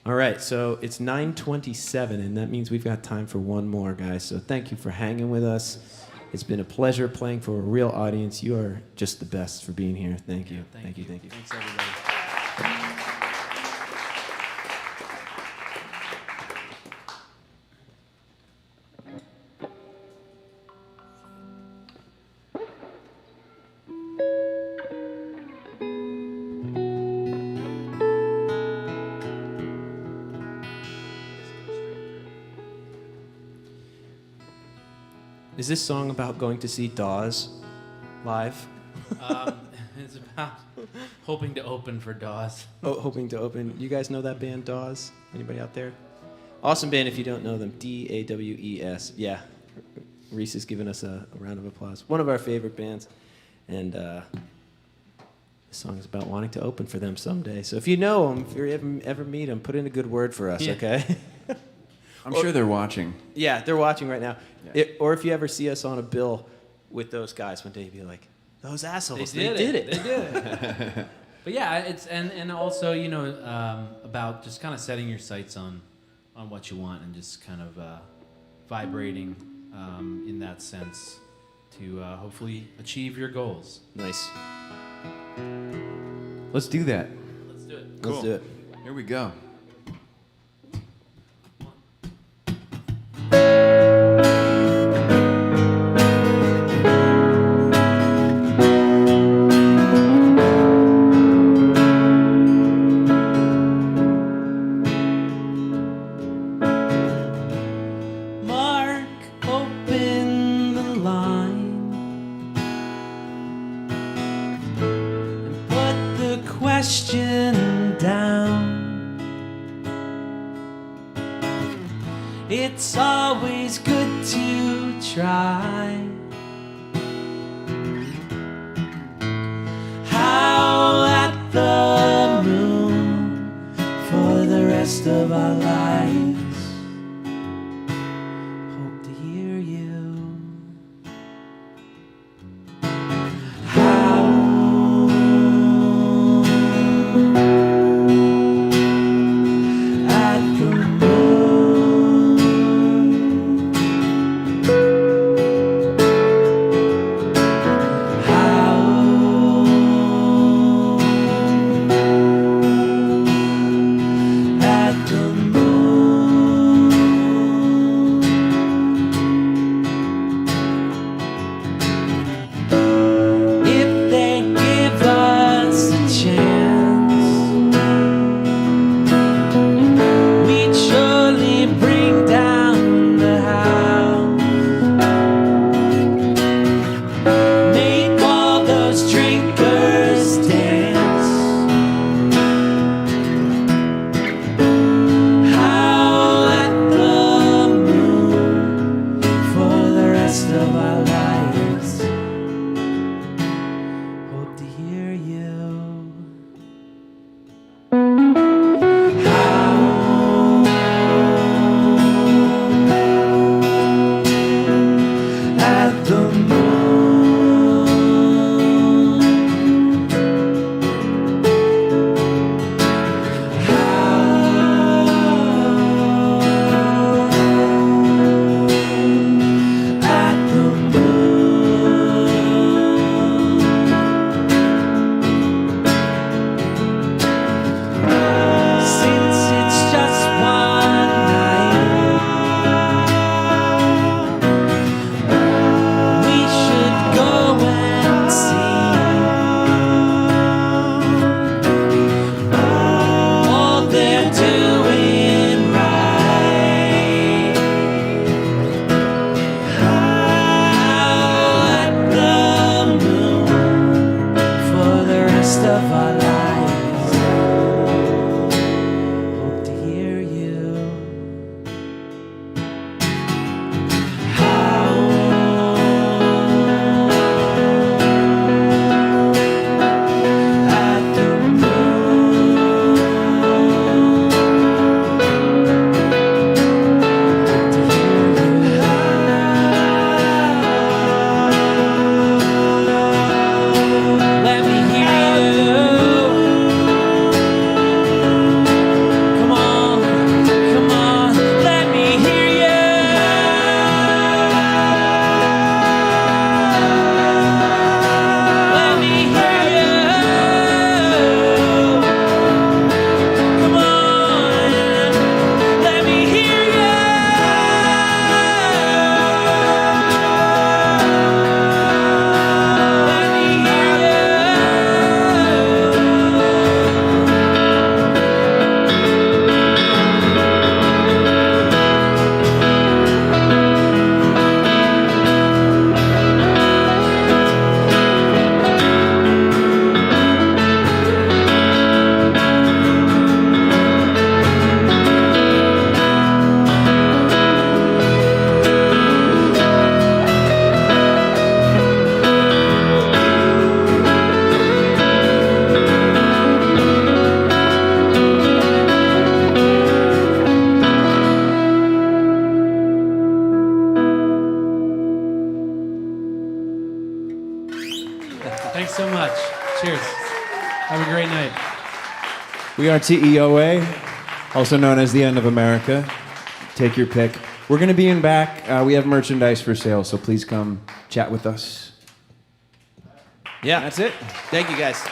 All right, so it's 9:27, and that means we've got time for one more, guys. So thank you for hanging with us. It's been a pleasure playing for a real audience. You are just the best for being here. Thank you. Thank you. Thank you. Thanks, everybody. Is this song about going to see Dawes live? It's about hoping to open for Dawes. Oh, hoping to open. You guys know that band, Dawes? Anybody out there? Awesome band if you don't know them. Dawes. Yeah. Reese has given us a round of applause. One of our favorite bands. And this song is about wanting to open for them someday. So if you know them, if you ever meet them, put in a good word for us, okay? I'm sure they're watching. Yeah, they're watching right now. Yeah. Or if you ever see us on a bill with those guys one day, you'd be like, those assholes, they did it. They did it. But yeah, it's and also, you know, about just kind of setting your sights on what you want and just kind of vibrating in that sense to hopefully achieve your goals. Nice. Let's do that. Let's do it. Let's do it. Here we go. It's always good to try. Howl at the moon for the rest of our lives. Hope to hear you howl at the moon. Thanks so much. Cheers. Have a great night. We are TEOA, also known as the End of America. Take your pick. We're going to be in back. We have merchandise for sale, so please come chat with us. Yeah. That's it. Thank you, guys.